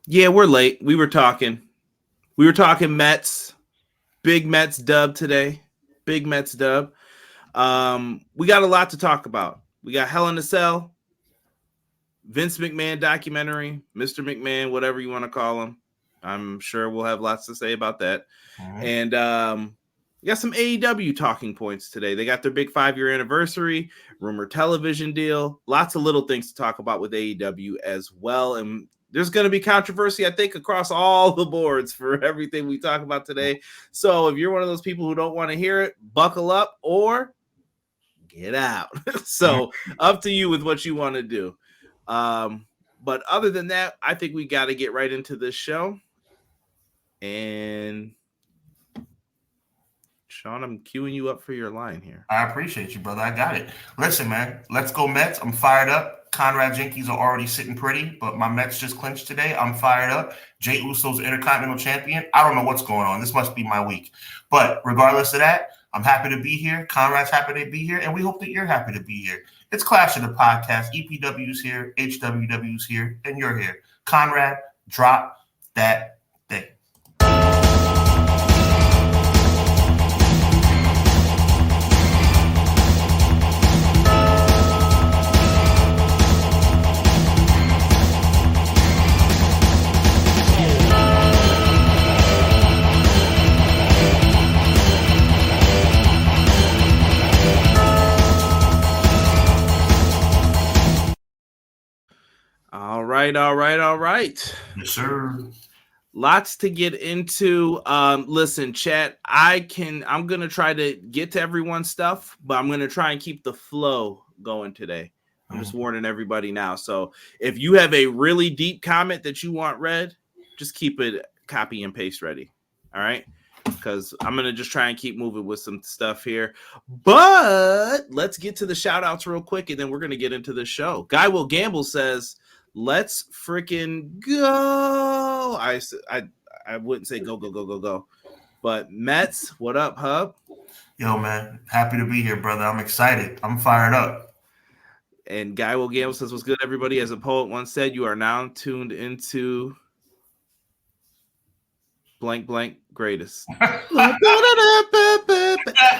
Yeah, we're late. We were talking Mets. Big Mets dub today. Big Mets dub. We got a lot to talk about. We got Hell in a Cell, Vince McMahon documentary, Mr. McMahon, whatever you want to call him. I'm sure we'll have lots to say about that. Mm-hmm. And we got some AEW talking points today. They got their big 5-year anniversary, rumor television deal, lots of little things to talk about with AEW as well. And there's going to be controversy, I think, across all the boards for everything we talk about today. So if you're one of those people who don't want to hear it, buckle up or get out. So up to you with what you want to do. But other than that, I think we got to get right into this show. And Sean, I'm queuing you up for your line here. I appreciate you, brother. I got it. Listen, man, let's go Mets. I'm fired up. Conrad Jenkins are already sitting pretty, but my Mets just clinched today. I'm fired up. Jey Uso's Intercontinental Champion. I don't know what's going on. This must be my week. But regardless of that, I'm happy to be here. Conrad's happy to be here, and we hope that you're happy to be here. It's Clash of the Podcast. EPW's here, HWW's here, and you're here. Conrad, drop that thing. All right. Yes, sir. Lots to get into. Listen, chat, I'm gonna try to get to everyone's stuff, but I'm gonna try and keep the flow going today. I'm just warning everybody now. So if you have a really deep comment that you want read, just keep it copy and paste ready. All right. Because I'm going to just try and keep moving with some stuff here. But let's get to the shout outs real quick, and then we're going to get into the show. Guy Will Gamble says, let's freaking go. I wouldn't say go. But Mets, what up, Hub? Yo, man, happy to be here, brother. I'm excited. I'm fired up. And Guy Will Gamble says, what's good, everybody? As a poet once said, you are now tuned into blank greatest.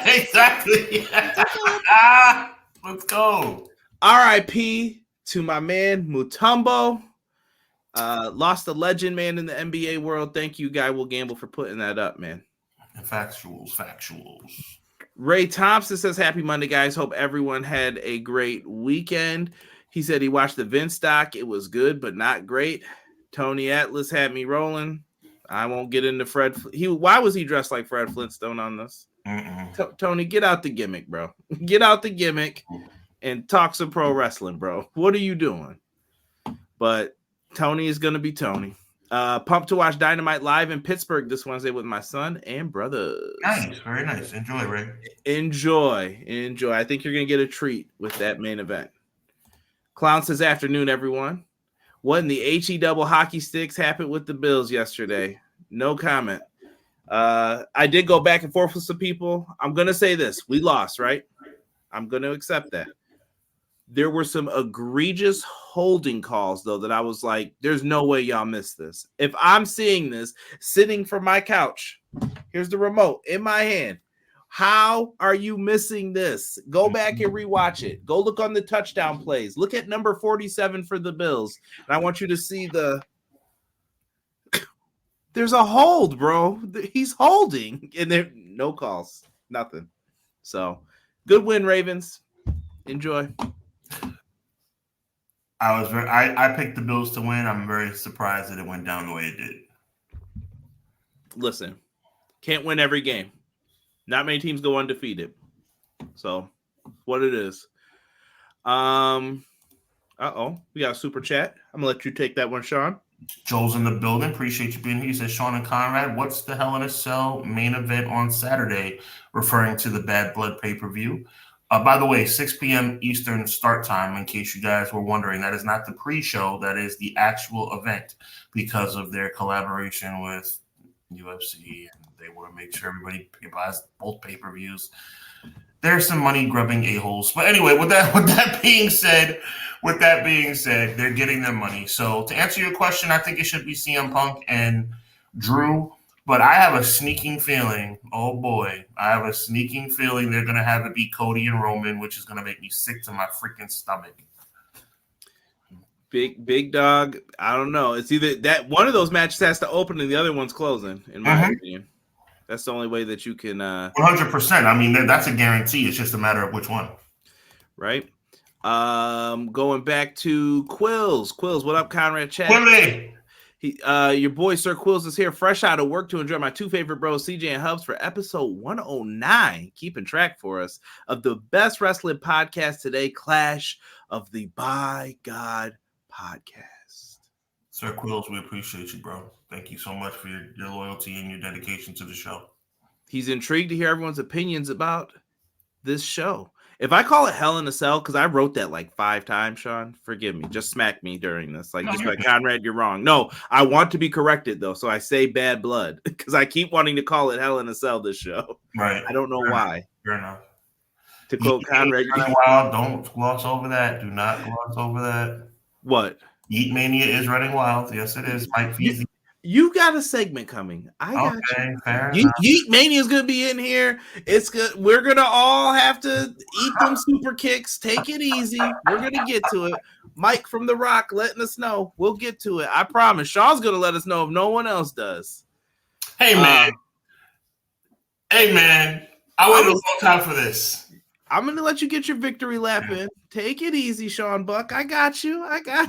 Exactly. Let's go. R.I.P. to my man Mutombo. Lost a legend, man, in the NBA world. Thank you, Guy Will Gamble, for putting that up, man. Factuals. Ray Thompson says, happy Monday, guys. Hope everyone had a great weekend. He said he watched the Vince doc. It was good, but not great. Tony Atlas had me rolling. I won't get into Fred. Why was he dressed like Fred Flintstone on this? Tony, get out the gimmick, bro. Get out the gimmick and talk some pro wrestling, bro. What are you doing? But Tony is going to be Tony. Pumped to watch Dynamite live in Pittsburgh this Wednesday with my son and brothers. Nice. Very nice. Enjoy, Ray. Enjoy. I think you're going to get a treat with that main event. Clown says, afternoon, everyone. What in the HE double hockey sticks happened with the Bills yesterday? No comment. I did go back and forth with some people. I'm going to say this. We lost, right? I'm going to accept that. There were some egregious holding calls, though, that I was like, there's no way y'all missed this. If I'm seeing this sitting from my couch, here's the remote in my hand. How are you missing this? Go back and rewatch it. Go look on the touchdown plays. Look at number 47 for the Bills. And I want you to see there's a hold, bro. He's holding. And there no calls. Nothing. So, good win, Ravens. Enjoy. I picked the Bills to win. I'm very surprised that it went down the way it did. Listen, can't win every game. Not many teams go undefeated. So, what it is. We got a super chat. I'm going to let you take that one, Sean. Joel's in the building. Appreciate you being here. He says, Sean and Conrad, what's the Hell in a Cell main event on Saturday? Referring to the Bad Blood pay-per-view. By the way, 6 p.m. Eastern start time, in case you guys were wondering. That is not the pre-show. That is the actual event because of their collaboration with UFC. And they want to make sure everybody buys both pay-per-views. there's some money grubbing a-holes. But anyway, with that being said, they're getting their money. So to answer your question, I think it should be CM Punk and Drew. But I have a sneaking feeling, oh boy, they're going to have it be Cody and Roman, which is going to make me sick to my freaking stomach. Big dog. I don't know. It's either that one of those matches has to open and the other one's closing, in my opinion. That's the only way that you can 100%. I mean, that's a guarantee. It's just a matter of which one. Right. Going back to Quills. What up, Conrad Chat? Quilly! Your boy Sir Quills is here, fresh out of work to enjoy my two favorite bros, CJ and Hubbs, for episode 109. Keeping track for us of the best wrestling podcast today, Clash of the By God podcast. Sir Quills, we appreciate you, bro. Thank you so much for your loyalty and your dedication to the show. He's intrigued to hear everyone's opinions about this show. If I call it Hell in a Cell, because I wrote that like 5 times, Sean, forgive me. Just smack me during this. Conrad, you're wrong. No, I want to be corrected, though. So I say Bad Blood because I keep wanting to call it Hell in a Cell this show. Right. I don't know why. Fair enough. To quote Conrad. Don't gloss over that. Do not gloss over that. What? Yeet Mania is running wild. Yes, it is. Mike Feezy. You got a segment coming. I got you. Fair Yeet Mania is gonna be in here. It's good. We're gonna all have to eat them super kicks. Take it easy. We're gonna get to it. Mike from The Rock letting us know. We'll get to it. I promise. Sean's gonna let us know if no one else does. Hey man. I waited a long time for this. I'm gonna let you get your victory lap in. Take it easy, Sean Buck. I got you.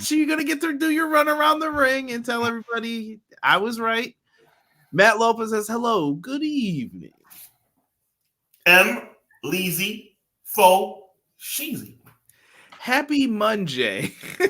You're gonna get to do your run around the ring and tell everybody I was right. Matt Lopez says, hello, good evening. M. Leezy, Fo, Sheezy. Happy Monday. I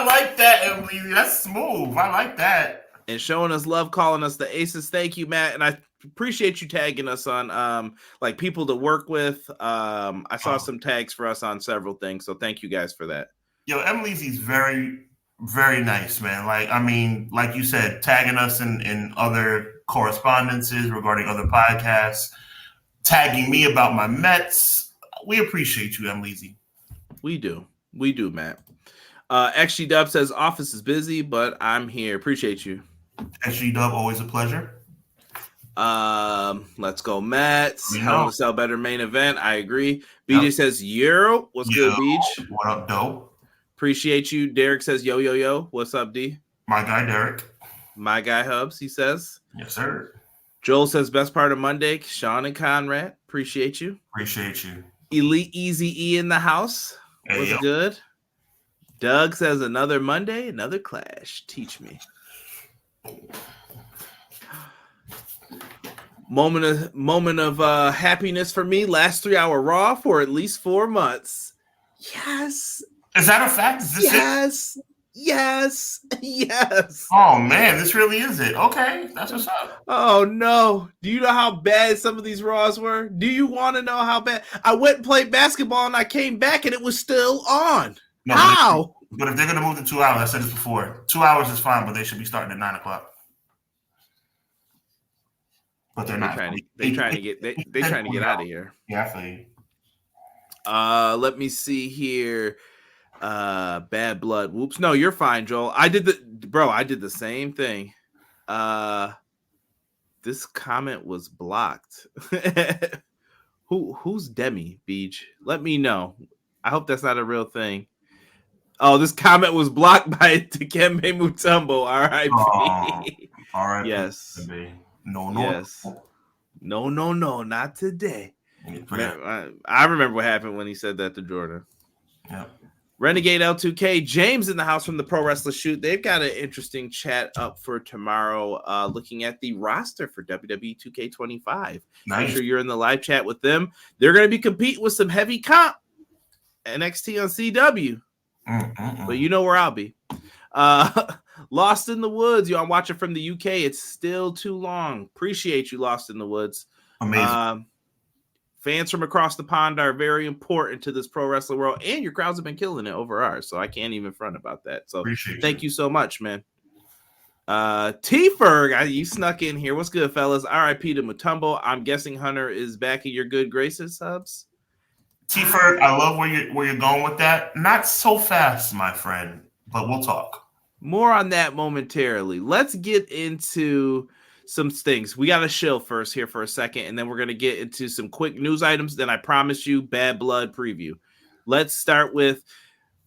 like that, M. Leezy. That's smooth. I like that. And showing us love, calling us the Aces. Thank you, Matt. And I appreciate you tagging us on like people to work with. I saw some tags for us on several things. So thank you guys for that. Yo, M. Leezy's very, very nice, man. Like you said, tagging us in other correspondences regarding other podcasts, tagging me about my Mets. We appreciate you, M. Leezy. We do, Matt. XG Dub says office is busy, but I'm here. Appreciate you. XG Dub, always a pleasure. Let's go, Mets. Hell in a Cell better main event. I agree. BJ says Euro. What's good, Beach? What up, dope? Appreciate you. Derek says yo. What's up, D? My guy Derek. My guy Hubs. He says yes, sir. Joel says best part of Monday. Sean and Conrad. Appreciate you. Appreciate you. Elite Easy E in the house. What's good? Doug says another Monday, another clash. Teach me. Moment of happiness for me. Last 3-hour Raw for at least 4 months. Yes. Is that a fact? Is this it? Yes. Oh man, this really is it. Okay, that's what's up. Oh no. Do you know how bad some of these Raws were? Do you want to know how bad? I went and played basketball and I came back and it was still on. No, how? But if they're going to move to 2 hours, I said this before, 2 hours is fine, but they should be starting at 9 o'clock. But they're not. They're trying to get out of here. Yeah, I feel you. Let me see here. Bad Blood. Whoops. No, you're fine, Joel. I did the same thing. This comment was blocked. Who's Demi, Beach? Let me know. I hope that's not a real thing. Oh, this comment was blocked by Dikembe Mutombo. R.I.P. R.I.P. Yes. No. Yes. No, not today. I remember what happened when he said that to Jordan. Yeah. Renegade L2K, James in the house from the Pro Wrestler Shoot. They've got an interesting chat up for tomorrow, looking at the roster for WWE 2K25. Nice. Make sure you're in the live chat with them. They're going to be competing with some heavy comp. NXT on CW. But you know where I'll be. Lost in the Woods. I'm watching from the UK. It's still too long. Appreciate you, Lost in the Woods. Amazing. Fans from across the pond are very important to this pro wrestling world, and your crowds have been killing it over ours, so I can't even front about that. So thank you so much, man. T-Ferg, you snuck in here. What's good, fellas? R.I.P. to Mutombo. I'm guessing Hunter is back in your good graces, Subs. T-Ferg, I love where you're going with that. Not so fast, my friend, but we'll talk. More on that momentarily. Let's get into some things. We got to chill first here for a second, and then we're going to get into some quick news items. Then I promise you, Bad Blood preview. Let's start with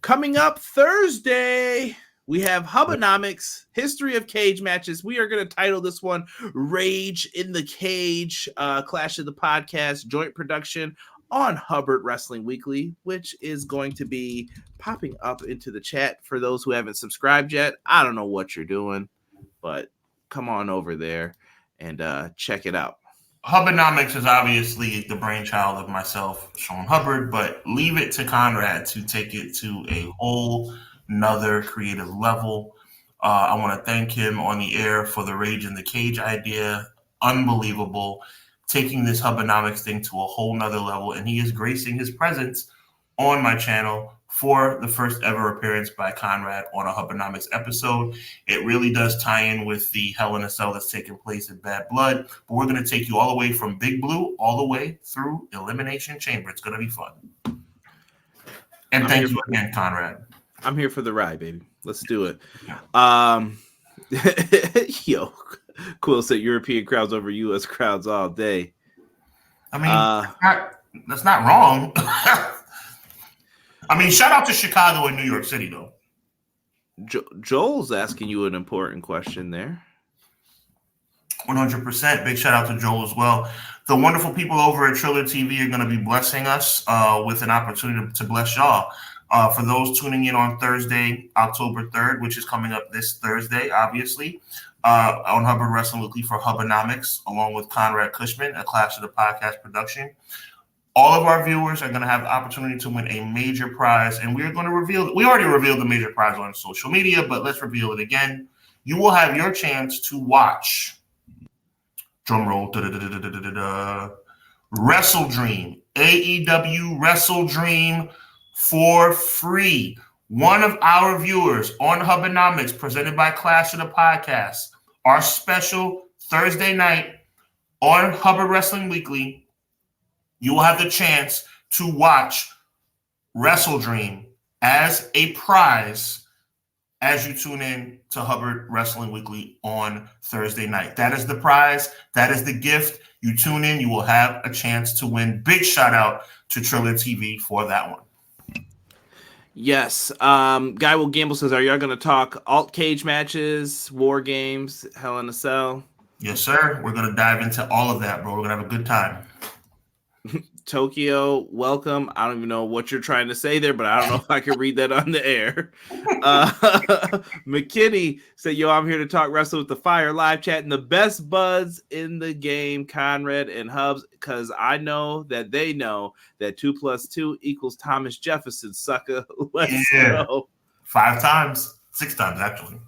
coming up Thursday. We have Hubbonomics, History of Cage Matches. We are going to title this one Rage in the Cage, Clash of the Podcast, joint production on Hubbard Wrestling Weekly, which is going to be popping up into the chat for those who haven't subscribed yet. I don't know what you're doing, but come on over there and check it out. Hubbonomics is obviously the brainchild of myself, Sean Hubbard, but leave it to Conrad to take it to a whole nother creative level. I want to thank him on the air for the Rage in the Cage idea. Unbelievable. Taking this Hubbonomics thing to a whole nother level, and he is gracing his presence on my channel for the first ever appearance by Conrad on a Hubbonomics episode. It really does tie in with the Hell in a Cell that's taking place in Bad Blood, but we're going to take you all the way from Big Blue all the way through Elimination Chamber. It's going to be fun. And thank you again, Conrad. I'm here for the ride, baby. Let's do it. Yo, Quill said European crowds over U.S. crowds all day. I mean, that's not wrong. I mean, shout out to Chicago and New York City, though. Joel's asking you an important question there. 100%. Big shout out to Joel as well. The wonderful people over at Triller TV are going to be blessing us with an opportunity to bless y'all. For those tuning in on Thursday, October 3rd, which is coming up this Thursday, obviously, on Hubbard Wrestling Weekly for Hubbonomics, along with Conrad Cushman, a Clash of the Podcast production. All of our viewers are going to have the opportunity to win a major prize, and we are going to reveal – we already revealed the major prize on social media, but let's reveal it again. You will have your chance to watch – drumroll – Wrestle Dream, AEW Wrestle Dream for free. One of our viewers on Hubbonomics, presented by Clash of the Podcast, our special Thursday night on Hubbard Wrestling Weekly, you will have the chance to watch Wrestle Dream as a prize as you tune in to Hubbard Wrestling Weekly on Thursday night. That is the prize. That is the gift. You tune in, you will have a chance to win. Big shout out to Triller TV for that one. Yes. Guy Will Gamble says, are y'all going to talk alt cage matches, war games, Hell in a Cell? Yes, sir. We're going to dive into all of that, bro. We're going to have a good time. Tokyo, welcome. I don't even know what you're trying to say there, but I don't know if I can read that on the air. McKinney said, yo, I'm here to talk Wrestle with the Fire live chat and the best buds in the game, Conrad and Hubs, because I know that they know that 2 + 2 = Thomas Jefferson, sucker. Let's go. 5 times, 6 times, actually.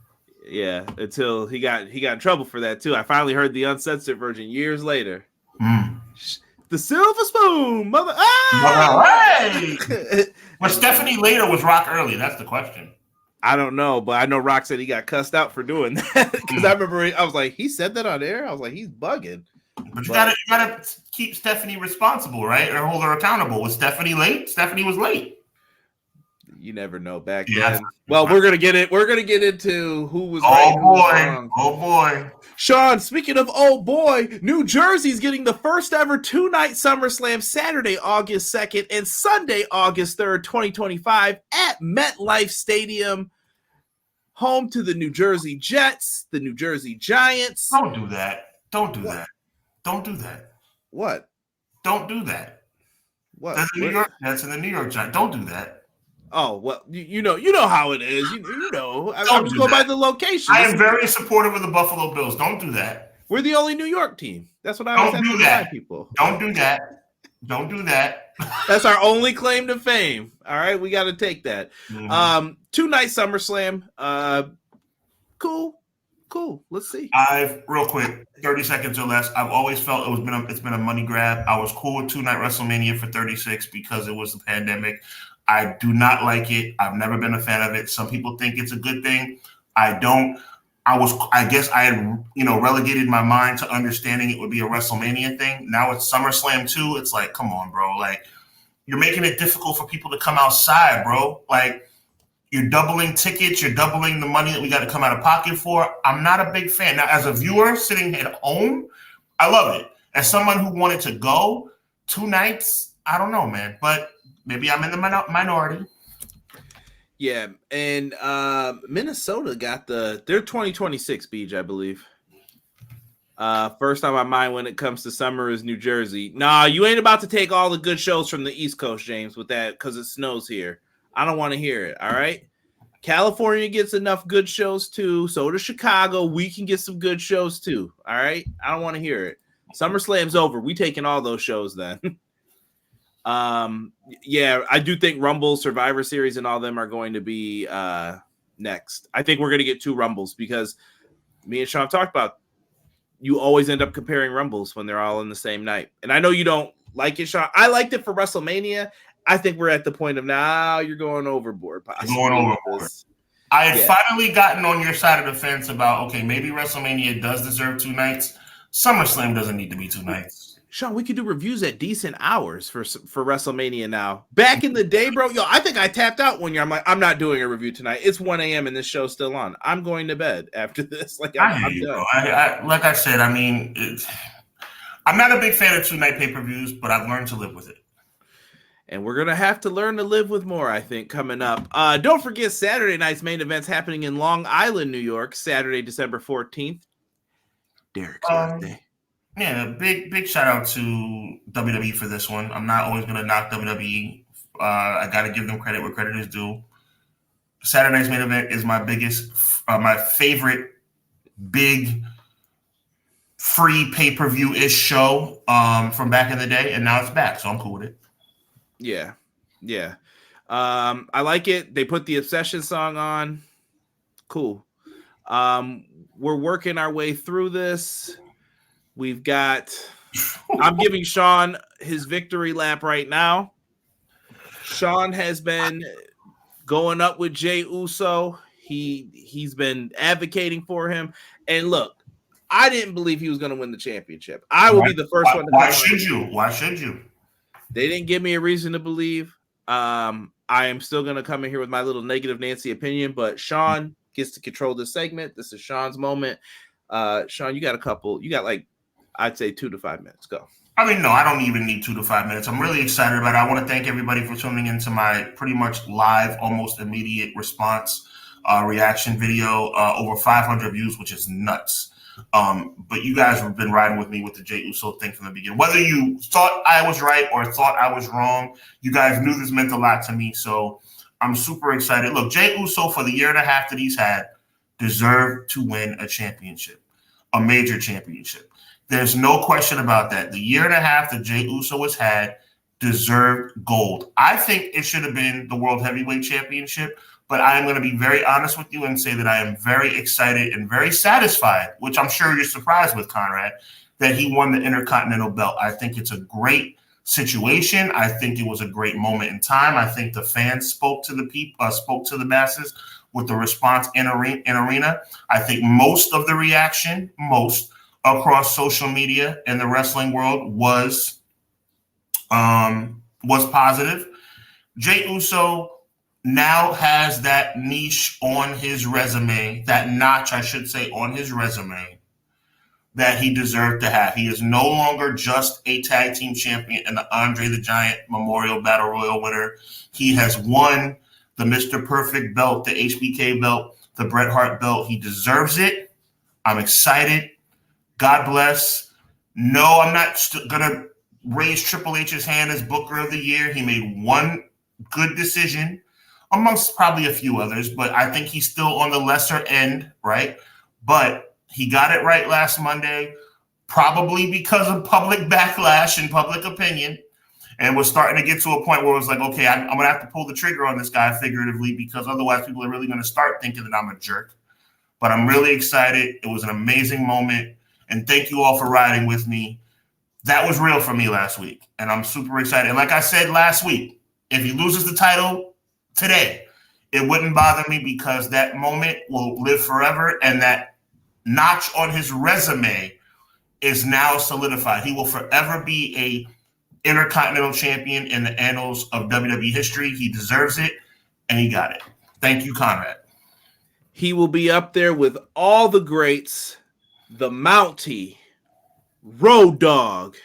Yeah, until he got in trouble for that, too. I finally heard the uncensored version years later. The silver spoon, mother. Hey! Was Stephanie late or was Rock early? That's the question. I don't know, but I know Rock said he got cussed out for doing that. Because I remember I was like, he said that on air. I was like, he's bugging. But you gotta keep Stephanie responsible, right? Or hold her accountable. Was Stephanie late? Stephanie was late. You never know back then. Well, we're gonna get it. We're gonna get into who was right. Oh boy. Sean, speaking of oh boy, New Jersey's getting the first ever 2-night SummerSlam Saturday, August 2nd and Sunday, August 3rd, 2025 at MetLife Stadium, home to the New Jersey Jets, the New Jersey Giants. Don't do that. Don't do that. Don't do that. What? Don't do that. What? That's the New York Jets and the New York Giants. Don't do that. Oh, well, you know how it is. You know. I'm just going by the location. I am very supportive of the Buffalo Bills. Don't do that. We're the only New York team. That's what I always have to remind people. Don't do that. Don't do that. That's our only claim to fame. All right, we got to take that. 2-night SummerSlam. Cool. Let's see. Real quick, 30 seconds or less. I've always felt it's been a money grab. I was cool with 2-night WrestleMania for 36 because it was the pandemic. I do not like it. I've never been a fan of it. Some people think it's a good thing. I don't. I guess I had, relegated my mind to understanding it would be a WrestleMania thing. Now it's SummerSlam 2. It's like, come on, bro. Like, you're making it difficult for people to come outside, bro. Like, you're doubling tickets. You're doubling the money that we got to come out of pocket for. I'm not a big fan. Now, as a viewer sitting at home, I love it. As someone who wanted to go 2 nights, I don't know, man. But maybe I'm in the minority. Yeah, and Minnesota got their 2026 Beach, I believe. First on my mind when it comes to summer is New Jersey. Nah, you ain't about to take all the good shows from the East Coast, James, with that because it snows here. I don't want to hear it. All right. California gets enough good shows too. So does Chicago. We can get some good shows too. All right. I don't want to hear it. SummerSlam's over. We taking all those shows then. Yeah, I do think Rumble, Survivor Series, and all them are going to be next. I think we're going to get 2 Rumbles because me and Sean talked about you always end up comparing Rumbles when they're all in the same night. And I know you don't like it, Sean. I liked it for WrestleMania. I think we're at the point of now you're going overboard. Possibly. Going overboard. I had finally gotten on your side of the fence about, okay, maybe WrestleMania does deserve 2 nights. SummerSlam doesn't need to be 2 nights. Sean, we could do reviews at decent hours for WrestleMania now. Back in the day, bro, I think I tapped out one year. I'm like, I'm not doing a review tonight. It's 1 a.m. and this show's still on. I'm going to bed after this. Like, I'm done. Like I said, I mean, I'm not a big fan of 2-night pay-per-views, but I've learned to live with it. And we're going to have to learn to live with more, I think, coming up. Don't forget Saturday night's main events happening in Long Island, New York, Saturday, December 14th. Derek's birthday. Yeah, big shout out to WWE for this one. I'm not always going to knock WWE. I got to give them credit where credit is due. Saturday night's main event is my favorite big free pay-per-view-ish show from back in the day, and now it's back, so I'm cool with it. Yeah. I like it. They put the Obsession song on. Cool. We're working our way through this. We've got I'm giving Sean his victory lap right now. Sean has been going up with Jey Uso. He's been advocating for him. And look, I didn't believe he was going to win the championship. I will be the first one to Why should you? They didn't give me a reason to believe. I am still going to come in here with my little negative Nancy opinion, but Sean gets to control this segment. This is Sean's moment. Sean, you got like, I'd say 2 to 5 minutes. Go. I mean, no, I don't even need 2 to 5 minutes. I'm really excited about it. I want to thank everybody for tuning into my pretty much live, almost immediate response reaction video. Over 500 views, which is nuts. But you guys have been riding with me with the Jey Uso thing from the beginning. Whether you thought I was right or thought I was wrong, you guys knew this meant a lot to me. So I'm super excited. Look, Jey Uso, for the year and a half that he's had, deserved to win a championship, a major championship. There's no question about that. The year and a half that Jey Uso has had deserved gold. I think it should have been the World Heavyweight Championship, but I am going to be very honest with you and say that I am very excited and very satisfied, which I'm sure you're surprised with, Conrad, that he won the Intercontinental belt. I think it's a great situation. I think it was a great moment in time. I think the fans spoke to the masses with the response in arena. I think most of the reaction, across social media and the wrestling world was positive. Jey Uso now has that niche on his resume, that notch, I should say, on his resume that he deserved to have. He is no longer just a tag team champion and the Andre the Giant Memorial Battle Royal winner. He has won the Mr. Perfect belt, the HBK belt, the Bret Hart belt. He deserves it. I'm excited. God bless. No, I'm not going to raise Triple H's hand as Booker of the Year. He made one good decision amongst probably a few others, but I think he's still on the lesser end, right? But he got it right last Monday, probably because of public backlash and public opinion. And we're starting to get to a point where it was like, okay, I'm going to have to pull the trigger on this guy figuratively, because otherwise people are really going to start thinking that I'm a jerk. But I'm really excited. It was an amazing moment. And thank you all for riding with me. That was real for me last week. And I'm super excited. And like I said last week, if he loses the title today, it wouldn't bother me, because that moment will live forever. And that notch on his resume is now solidified. He will forever be a Intercontinental Champion in the annals of WWE history. He deserves it, and he got it. Thank you, Conrad. He will be up there with all the greats, the Mountie, Road Dogg.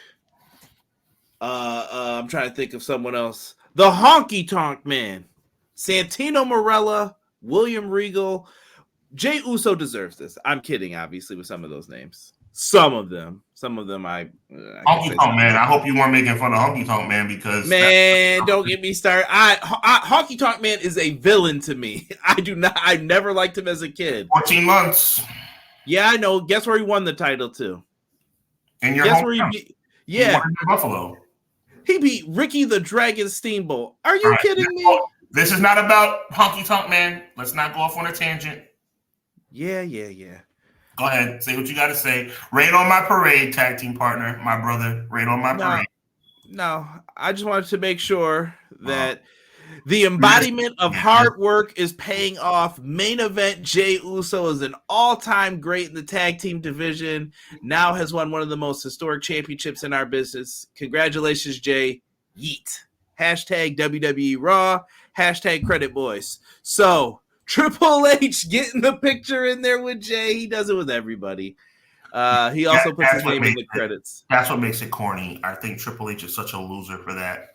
I'm trying to think of someone else. The Honky Tonk Man, Santino Marella, William Regal. Jey Uso deserves this. I'm kidding, obviously, with some of those names. Some of them. Honky Tonk Man. I hope you weren't making fun of Honky Tonk Man because don't get me started. Honky Tonk Man is a villain to me. I never liked him as a kid. 14 months. Yeah, I know. Guess where he won the title too? And your guess where he beat? Yeah, he won in Buffalo. He beat Ricky the Dragon Steamboat. Are you kidding me? This is not about Honky Tonk Man. Let's not go off on a tangent. Yeah. Go ahead. Say what you got to say. Rain on my parade, tag team partner, my brother. Rain on my parade. No, I just wanted to make sure that the embodiment of hard work is paying off. Main event, Jey Uso is an all-time great in the tag team division. Now has won one of the most historic championships in our business. Congratulations, Jey. Yeet. Hashtag WWE Raw. Hashtag Credit Boys. So, Triple H getting the picture in there with Jey. He does it with everybody. He also puts his name in the credits. That's what makes it corny. I think Triple H is such a loser for that.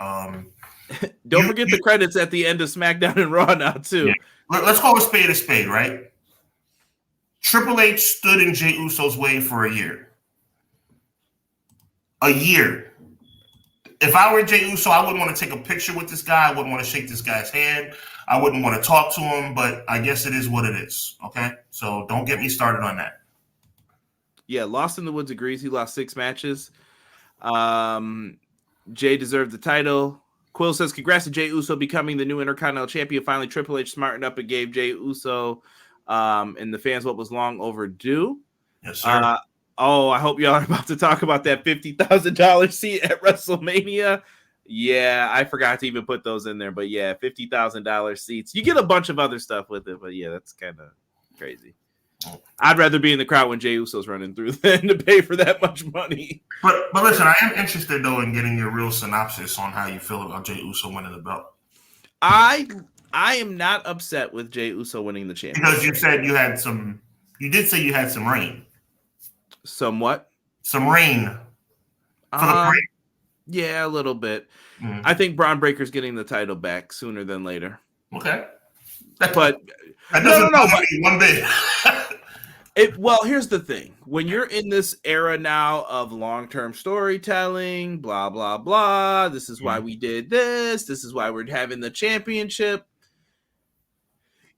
Don't forget the credits at the end of SmackDown and Raw now, too. Yeah. Let's call a spade, right? Triple H stood in Jey Uso's way for a year. A year. If I were Jey Uso, I wouldn't want to take a picture with this guy. I wouldn't want to shake this guy's hand. I wouldn't want to talk to him, but I guess it is what it is, okay? So don't get me started on that. Yeah, Lost in the Woods agrees. He lost 6 matches. Jey deserved the title. Quill says, congrats to Jey Uso becoming the new Intercontinental Champion. Finally, Triple H smartened up and gave Jey Uso and the fans what was long overdue. Yes, sir. I hope y'all are about to talk about that $50,000 seat at WrestleMania. Yeah, I forgot to even put those in there. But yeah, $50,000 seats. You get a bunch of other stuff with it. But yeah, that's kind of crazy. I'd rather be in the crowd when Jey Uso's running through than to pay for that much money. But listen, I am interested, though, in getting your real synopsis on how you feel about Jey Uso winning the belt. I am not upset with Jey Uso winning the championship. Because you said you did say you had some rain. Somewhat? Some rain for the break. Yeah, a little bit. Mm-hmm. I think Braun Breaker's getting the title back sooner than later. Okay. But that doesn't bother me one bit. Well, here's the thing. When you're in this era now of long-term storytelling, blah, blah, blah, this is why we did this. This is why we're having the championship.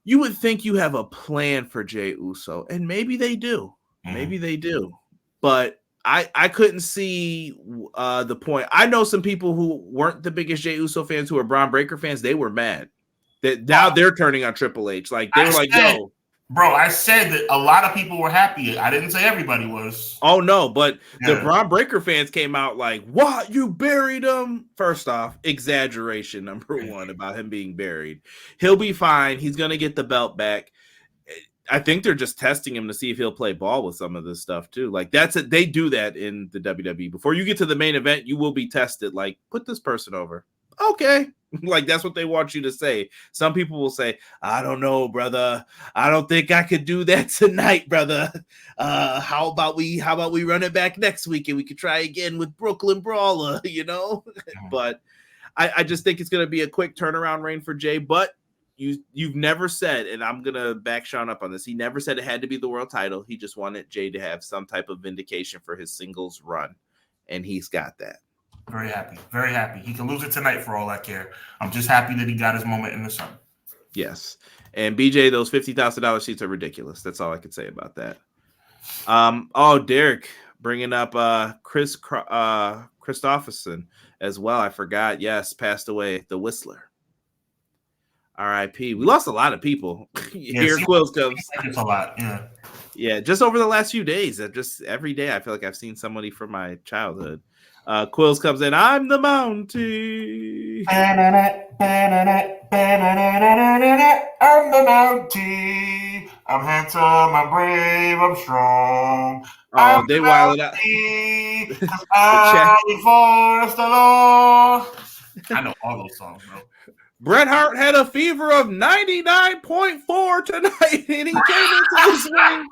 You would think you have a plan for Jey Uso, and maybe they do. Maybe they do. But I couldn't see the point. I know some people who weren't the biggest Jey Uso fans who are Braun Breaker fans. They were mad. That now they're turning on Triple H. Like they were like, "Yo, bro." I said that a lot of people were happy. I didn't say everybody was. Oh no, but the Braun Breaker fans came out like, "What? You buried him?" First off, exaggeration number one about him being buried. He'll be fine. He's gonna get the belt back. I think they're just testing him to see if he'll play ball with some of this stuff too. Like that's it. They do that in the WWE. Before you get to the main event, you will be tested. Like, put this person over. Okay. Like that's what they want you to say. Some people will say, I don't know, brother. I don't think I could do that tonight, brother. How about we run it back next week and we could try again with Brooklyn Brawler, you know? But I just think it's gonna be a quick turnaround reign for Jey. But you've never said, and I'm gonna back Sean up on this, he never said it had to be the world title. He just wanted Jey to have some type of vindication for his singles run, and he's got that. Very happy. Very happy. He can lose it tonight for all I care. I'm just happy that he got his moment in the sun. Yes. And BJ, those $50,000 seats are ridiculous. That's all I could say about that. Derek bringing up Chris Christopherson as well. I forgot. Yes, passed away. The Whistler. R.I.P. We lost a lot of people. Here Quills comes. It's a lot. Yeah. Yeah. Just over the last few days, just every day, I feel like I've seen somebody from my childhood. Quills comes in. I'm the Mountie. I'm the Mountie. I'm handsome. I'm brave. I'm strong. Oh, I'm they the wild it out. Mountie, 'cause I enforce the law. I know all those songs, bro. Bret Hart had a fever of 99.4 tonight, and he came into this ring.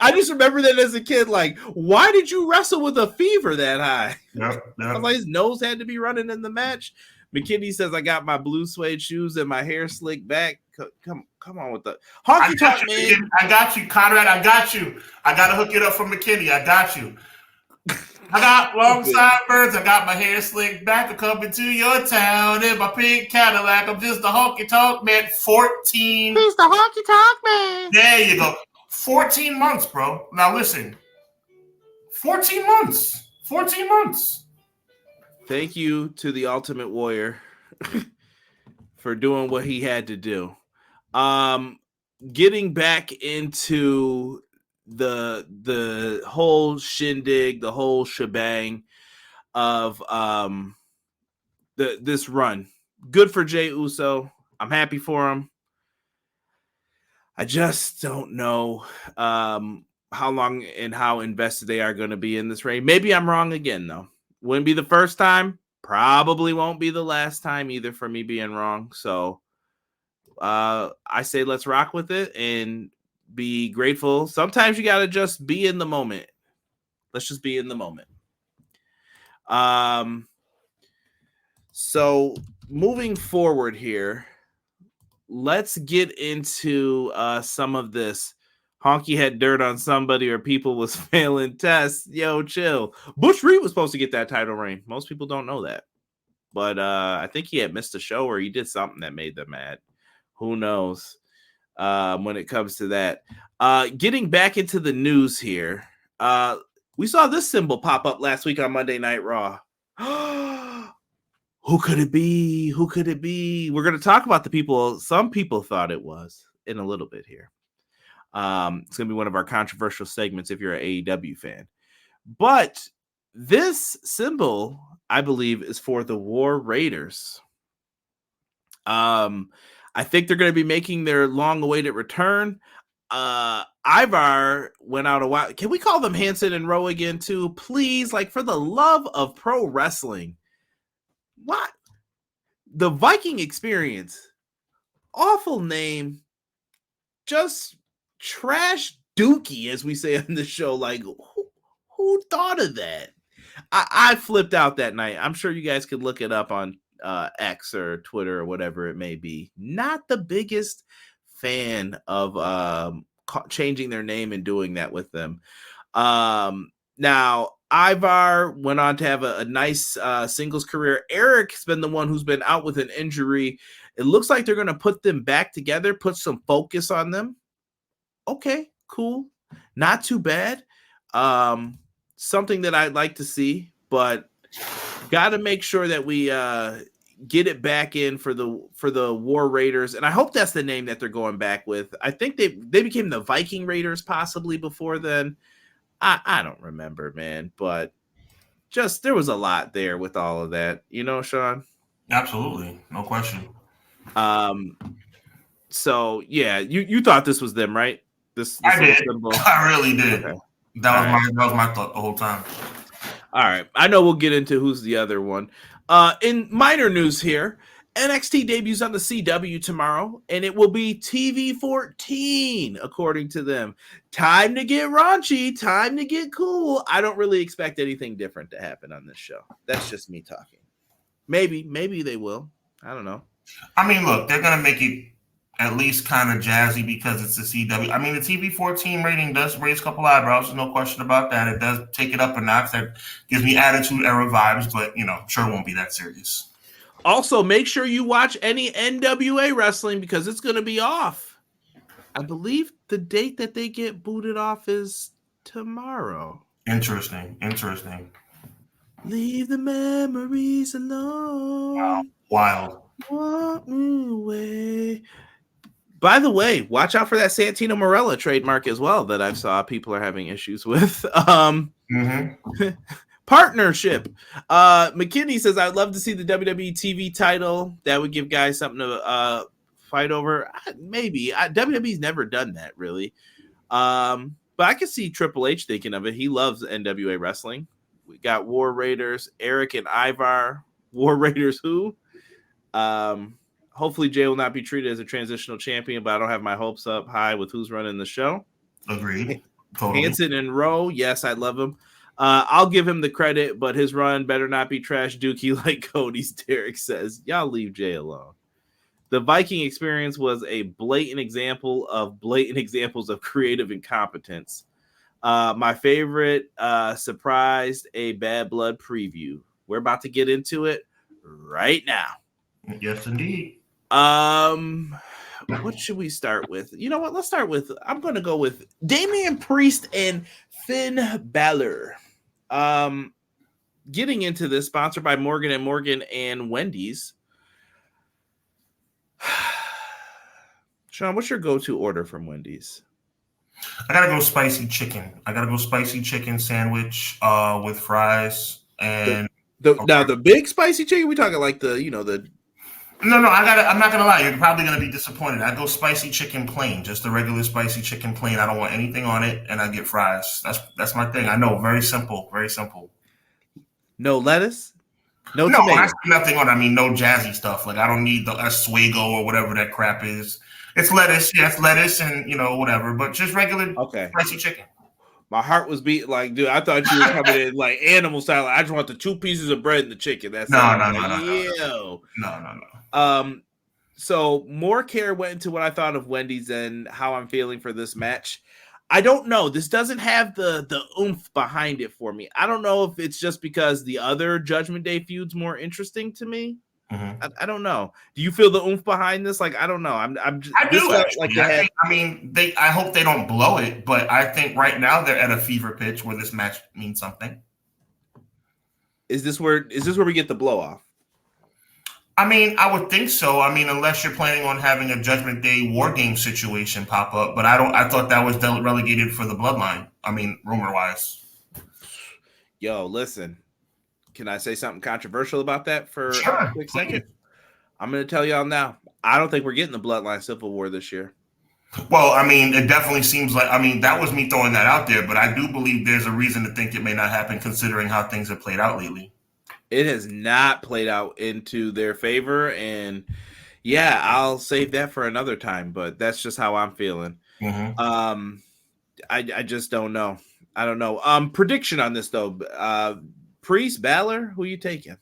I just remember that as a kid. Like, why did you wrestle with a fever that high? Yep. I was like, his nose had to be running in the match. McKinney says, I got my blue suede shoes and my hair slicked back. Come on with the honky talk, man. I got you, Conrad. I got you. I got to hook it up from McKinney. I got you. I got long sideburns. I got my hair slicked back. I'm coming to your town in my pink Cadillac. I'm just a honky talk man. 14. He's the honky talk man. There you go. 14 months, bro. Now listen. 14 months. 14 months. Thank you to the Ultimate Warrior for doing what he had to do. Getting back into the whole shindig, the whole shebang of this run. Good for Jey Uso. I'm happy for him. I just don't know how long and how invested they are going to be in this reign. Maybe I'm wrong again, though. Wouldn't be the first time. Probably won't be the last time either for me being wrong. So I say let's rock with it and be grateful. Sometimes you got to just be in the moment. Let's just be in the moment. So moving forward here, let's get into some of this. Honky had dirt on somebody or people was failing tests. Yo, chill. Bush Reed was supposed to get that title reign. Most people don't know that. But I think he had missed a show or he did something that made them mad. Who knows when it comes to that. Getting back into the news here. We saw this symbol pop up last week on Monday Night Raw. Who could it be? Who could it be? We're going to talk about the people some people thought it was in a little bit here. It's going to be one of our controversial segments if you're an AEW fan. But this symbol, I believe, is for the War Raiders. I think they're going to be making their long-awaited return. Ivar went out a while. Can we call them Hanson and Rowe again, too? Please, like, for the love of pro wrestling. What? The Viking Experience. Awful name. Just trash dookie, as we say on the show. Like, who thought of that? I flipped out that night. I'm sure you guys could look it up on X or Twitter or whatever it may be. Not the biggest fan of changing their name and doing that with them. Now, Ivar went on to have a nice singles career. Eric's been the one who's been out with an injury. It looks like they're going to put them back together, put some focus on them. Okay, cool. Not too bad. Something that I'd like to see, but got to make sure that we get it back in for the War Raiders. And I hope that's the name that they're going back with. I think they became the Viking Raiders possibly before then. I don't remember, man, but just there was a lot there with all of that, you know, Sean? Absolutely. No question. So yeah, you thought this was them, right? This I did. Symbol. I really did. Okay. That was right. my thought the whole time. All right. I know we'll get into who's the other one. In minor news here, NXT debuts on the CW tomorrow, and it will be TV 14, according to them. Time to get raunchy, time to get cool. I don't really expect anything different to happen on this show. That's just me talking. Maybe they will. I don't know. I mean, look, they're going to make it at least kind of jazzy because it's the CW. I mean, the TV 14 rating does raise a couple eyebrows. There's no question about that. It does take it up a notch. That gives me Attitude Era vibes, but, you know, sure it won't be that serious. Also, make sure you watch any NWA wrestling because it's going to be off. I believe the date that they get booted off is tomorrow. Interesting. Leave the memories alone. Wow. Wild. Walk away. By the way, watch out for that Santino Marella trademark as well that I saw people are having issues with. Partnership. McKinney says, I'd love to see the WWE TV title. That would give guys something to fight over. Maybe. WWE's never done that, really. But I can see Triple H thinking of it. He loves NWA wrestling. We got War Raiders, Eric and Ivar. War Raiders who? Hopefully Jay will not be treated as a transitional champion, but I don't have my hopes up high with who's running the show. Agreed. Totally. Hanson and Rowe, yes, I love him. I'll give him the credit, but his run better not be trash dookie like Cody's. Derek says, y'all leave Jay alone. The Viking experience was a blatant example of blatant examples of creative incompetence. My favorite surprised a Bad Blood preview. We're about to get into it right now. Yes, indeed. What should we start with? You know what? Let's start with, I'm going to go with Damian Priest and Finn Balor. Getting into this, sponsored by Morgan & Morgan and Wendy's. Sean, what's your go-to order from Wendy's? I gotta go spicy chicken. I gotta go spicy chicken sandwich with fries and now the big spicy chicken. We talking like the No, I'm not gonna lie. You're probably gonna be disappointed. I go spicy chicken plain, just the regular spicy chicken plain. I don't want anything on it, and I get fries. That's my thing. I know, very simple, very simple. No lettuce. No, I see nothing on it. I mean, no jazzy stuff. Like I don't need the Oswego or whatever that crap is. It's lettuce, yes, lettuce, and whatever, but just regular spicy chicken. My heart was beating like, dude. I thought you were coming in like animal style. I just want the 2 pieces of bread and the chicken. That's no. So more care went into what I thought of Wendy's and how I'm feeling for this match. I don't know. This doesn't have the oomph behind it for me. I don't know if it's just because the other Judgment Day feud's more interesting to me. Mm-hmm. I don't know. Do you feel the oomph behind this? Like, I don't know. I do actually. I hope they don't blow it, but I think right now they're at a fever pitch where this match means something. Is this where we get the blow off? I mean, I would think so. I mean, unless you're planning on having a Judgment Day War Game situation pop up, but I thought that was relegated for the Bloodline. I mean, rumor wise. Yo, listen. Can I say something controversial about that for a quick second? I'm going to tell y'all now. I don't think we're getting the Bloodline Civil War this year. Well, I mean, it definitely seems like, that was me throwing that out there, but I do believe there's a reason to think it may not happen considering how things have played out lately. It has not played out into their favor, and yeah, I'll save that for another time, but that's just how I'm feeling. Mm-hmm. I just don't know. I don't know. Prediction on this, though. Priest, Balor, who you taking?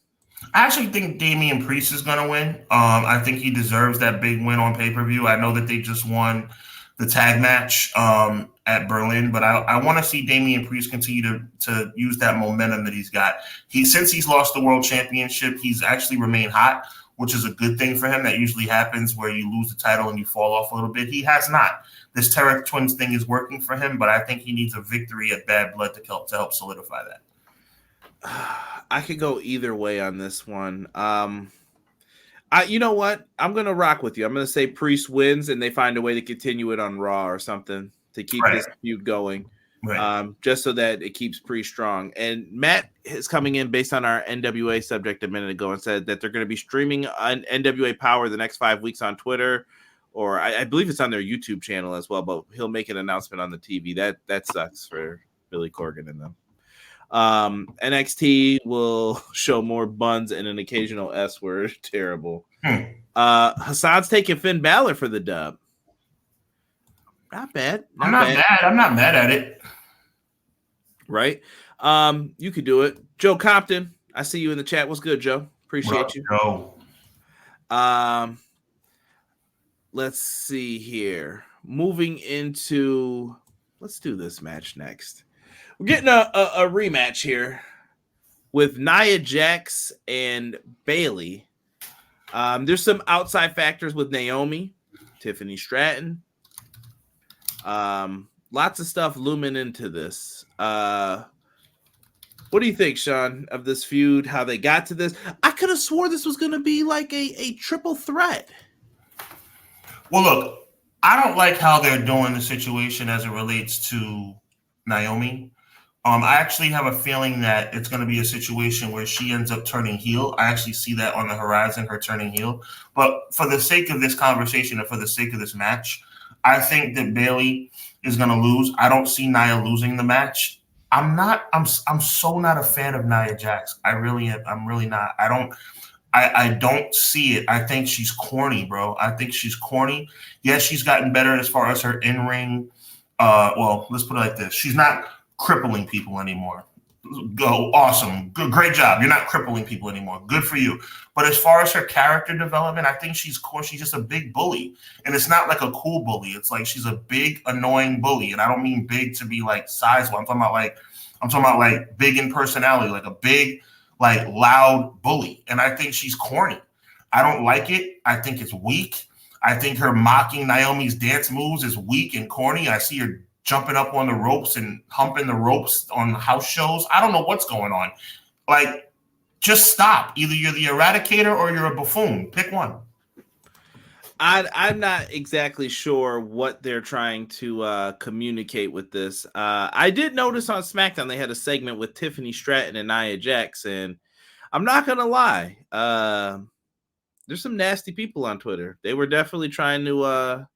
I actually think Damian Priest is going to win. I think he deserves that big win on pay-per-view. I know that they just won the tag match at Berlin, but I want to see Damian Priest continue to use that momentum that he's got. Since he's lost the world championship, he's actually remained hot, which is a good thing for him. That usually happens where you lose the title and you fall off a little bit. He has not. This Terra Twins thing is working for him, but I think he needs a victory at Bad Blood to help solidify that. I could go either way on this one. You know what? I'm going to rock with you. I'm going to say Priest wins and they find a way to continue it on Raw or something to keep this feud going. Right. Just so that it keeps Priest strong. And Matt is coming in based on our NWA subject a minute ago and said that they're going to be streaming on NWA Power the next 5 weeks on Twitter, or I believe it's on their YouTube channel as well, but he'll make an announcement on the TV. That sucks for Billy Corgan and them. NXT will show more buns and an occasional S word. Terrible. Hassan's taking Finn Balor for the dub. Not bad. I'm not mad at it. Right. You could do it. Joe Compton, I see you in the chat. What's good, Joe? Appreciate you. Joe. Let's see here. Moving into, let's do this match next. We're getting a rematch here with Nia Jax and Bayley. There's some outside factors with Naomi, Tiffany Stratton. Lots of stuff looming into this. What do you think, Sean, of this feud, how they got to this? I could have swore this was going to be like a triple threat. Well, look, I don't like how they're doing the situation as it relates to Naomi. I actually have a feeling that it's going to be a situation where she ends up turning heel. I actually see that on the horizon, her turning heel. But for the sake of this conversation and for the sake of this match, I think that Bayley is going to lose. I don't see Nia losing the match. I'm so not a fan of Nia Jax. I'm really not. I don't see it. I think she's corny, bro. I think she's corny. Yes, she's gotten better as far as her in-ring. Well, let's put it like this. She's not crippling people anymore. Go, awesome. Good, great job. You're not crippling people anymore. Good for you. But as far as her character development, I think she's just a big bully. And it's not like a cool bully. It's like she's a big, annoying bully. And I don't mean big to be like size-wise. I'm talking about like big in personality, like a big, like loud bully. And I think she's corny. I don't like it. I think it's weak. I think her mocking Naomi's dance moves is weak and corny. I see her jumping up on the ropes and humping the ropes on house shows. I don't know what's going on. Like, just stop. Either you're the Eradicator or you're a buffoon. Pick one. I'm not exactly sure what they're trying to communicate with this. I did notice on SmackDown they had a segment with Tiffany Stratton and Nia Jax, and I'm not going to lie. There's some nasty people on Twitter. They were definitely trying to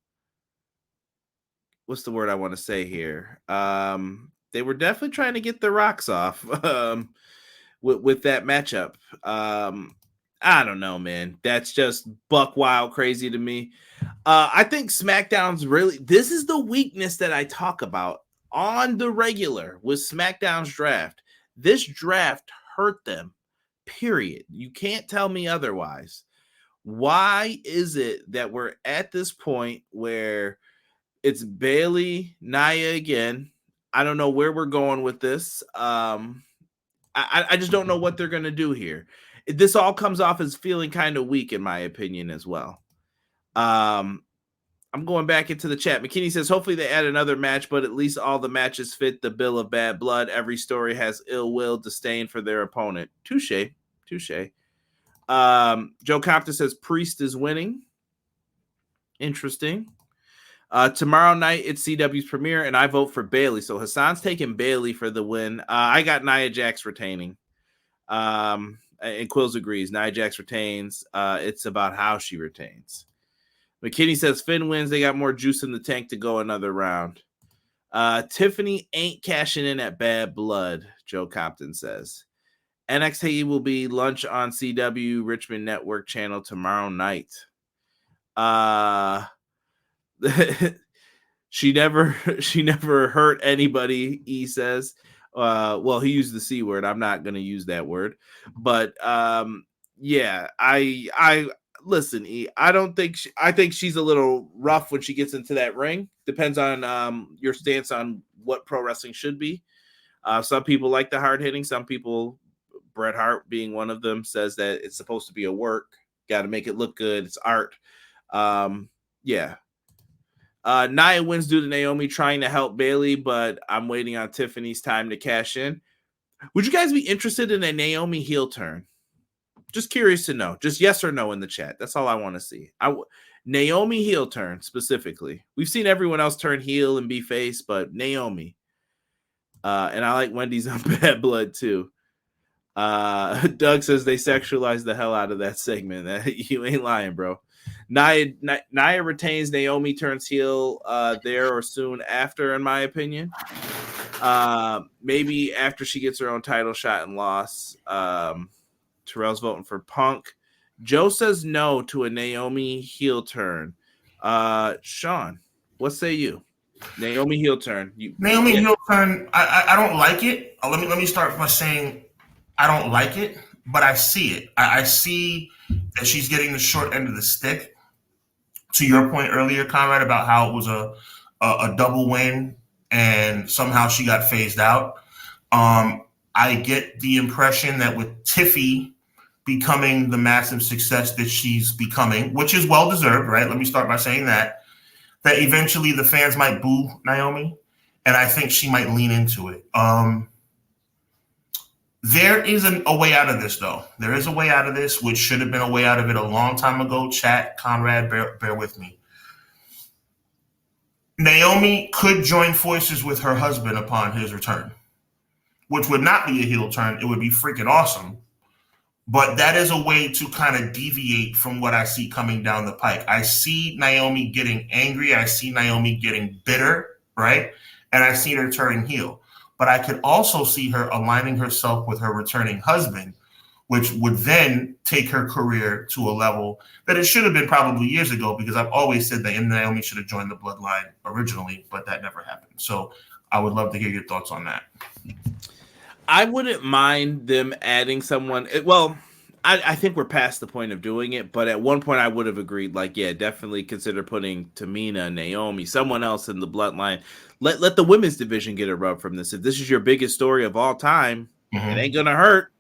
what's the word I want to say here? They were definitely trying to get the rocks off with that matchup. I don't know, man. That's just buck wild crazy to me. I think SmackDown's this is the weakness that I talk about on the regular with SmackDown's draft. This draft hurt them, period. You can't tell me otherwise. Why is it that we're at this point where it's Bayley, Nia again? I don't know where we're going with this. I just don't know what they're going to do here. This all comes off as feeling kind of weak, in my opinion, as well. I'm going back into the chat. McKinney says, hopefully they add another match, but at least all the matches fit the bill of bad blood. Every story has ill will, disdain for their opponent. Touche. Joe Compton says Priest is winning. Interesting. Tomorrow night it's CW's premiere, and I vote for Bayley. So Hassan's taking Bayley for the win. I got Nia Jax retaining. And Quills agrees. Nia Jax retains. It's about how she retains. McKinney says Finn wins. They got more juice in the tank to go another round. Tiffany ain't cashing in at Bad Blood, Joe Compton says. NXT will be lunch on CW Richmond Network channel tomorrow night. She never hurt anybody, he says. Well, he used the C word. I'm not going to use that word. But yeah, I listen, E, I think she's a little rough when she gets into that ring. Depends on your stance on what pro wrestling should be. Some people like the hard hitting. Some people, Bret Hart being one of them, says that it's supposed to be a work. Got to make it look good. It's art. Yeah. Nia wins due to Naomi trying to help Bayley, but I'm waiting on Tiffany's time to cash in. Would you guys be interested in a Naomi heel turn? Just curious to know. Just yes or no in the chat. That's all I want to see. Naomi heel turn specifically. We've seen everyone else turn heel and be face, but Naomi. And I like Wendy's on Bad Blood too. Doug says they sexualized the hell out of that segment. You ain't lying, bro. Nia retains. Naomi turns heel there or soon after, in my opinion. Maybe after she gets her own title shot and loss. Terrell's voting for Punk. Joe says no to a Naomi heel turn. Sean, what say you? Naomi heel turn. Heel turn. I don't like it. Let me start by saying I don't like it, but I see it. I see that she's getting the short end of the stick. To your point earlier, Conrad, about how it was a double win and somehow she got phased out. I get the impression that with Tiffy becoming the massive success that she's becoming, which is well-deserved, right? Let me start by saying that eventually the fans might boo Naomi, and I think she might lean into it. There is a way out of this, though. There is a way out of this, which should have been a way out of it a long time ago. Chat, Conrad, bear with me. Naomi could join forces with her husband upon his return. which would not be a heel turn. It would be freaking awesome. But that is a way to kind of deviate from what I see coming down the pike. I see Naomi getting angry. I see Naomi getting bitter, right? And I see her turning heel. But I could also see her aligning herself with her returning husband, which would then take her career to a level that it should have been probably years ago, because I've always said that Naomi should have joined the bloodline originally, but that never happened. So I would love to hear your thoughts on that. I wouldn't mind them adding someone. Well, I think we're past the point of doing it, but at one point I would have agreed, like, yeah, definitely consider putting Tamina, Naomi, someone else in the bloodline. Let the women's division get a rub from this. If this is your biggest story of all time, it ain't gonna hurt.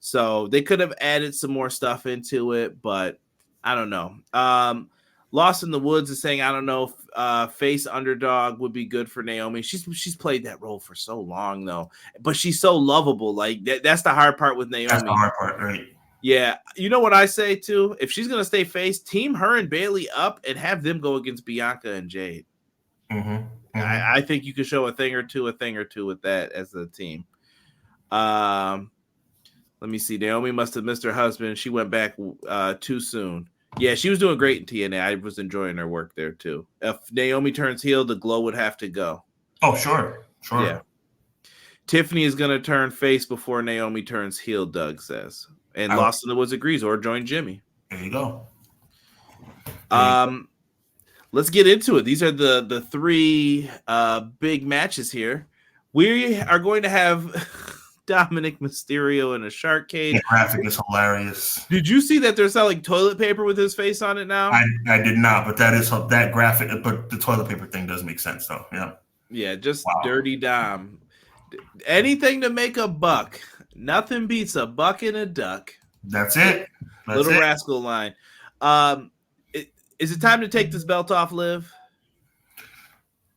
So they could have added some more stuff into it, but I don't know. Lost in the Woods is saying, I don't know if face underdog would be good for Naomi. She's played that role for so long, though. But she's so lovable. Like, that's the hard part with Naomi. That's the hard part, right? Yeah. You know what I say, too? If she's going to stay face, team her and Bailey up and have them go against Bianca and Jade. I think you could show a thing or two with that as a team. Let me see. Naomi must have missed her husband. She went back too soon. Yeah, she was doing great in TNA. I was enjoying her work there, too. If Naomi turns heel, the glow would have to go. Oh, sure. Yeah. Tiffany is going to turn face before Naomi turns heel, Doug says. And Lost in the Woods agrees, or join Jimmy. There you go. Let's get into it. These are the three big matches here. We are going to have Dominic Mysterio in a shark cage. The graphic is hilarious. Did you see that they're selling toilet paper with his face on it now? I did not, but that graphic, but the toilet paper thing does make sense, though. Yeah. Yeah, just Dirty Dom. Anything to make a buck. Nothing beats a buck and a duck. That's it. Little Rascal line. Is it time to take this belt off, Liv?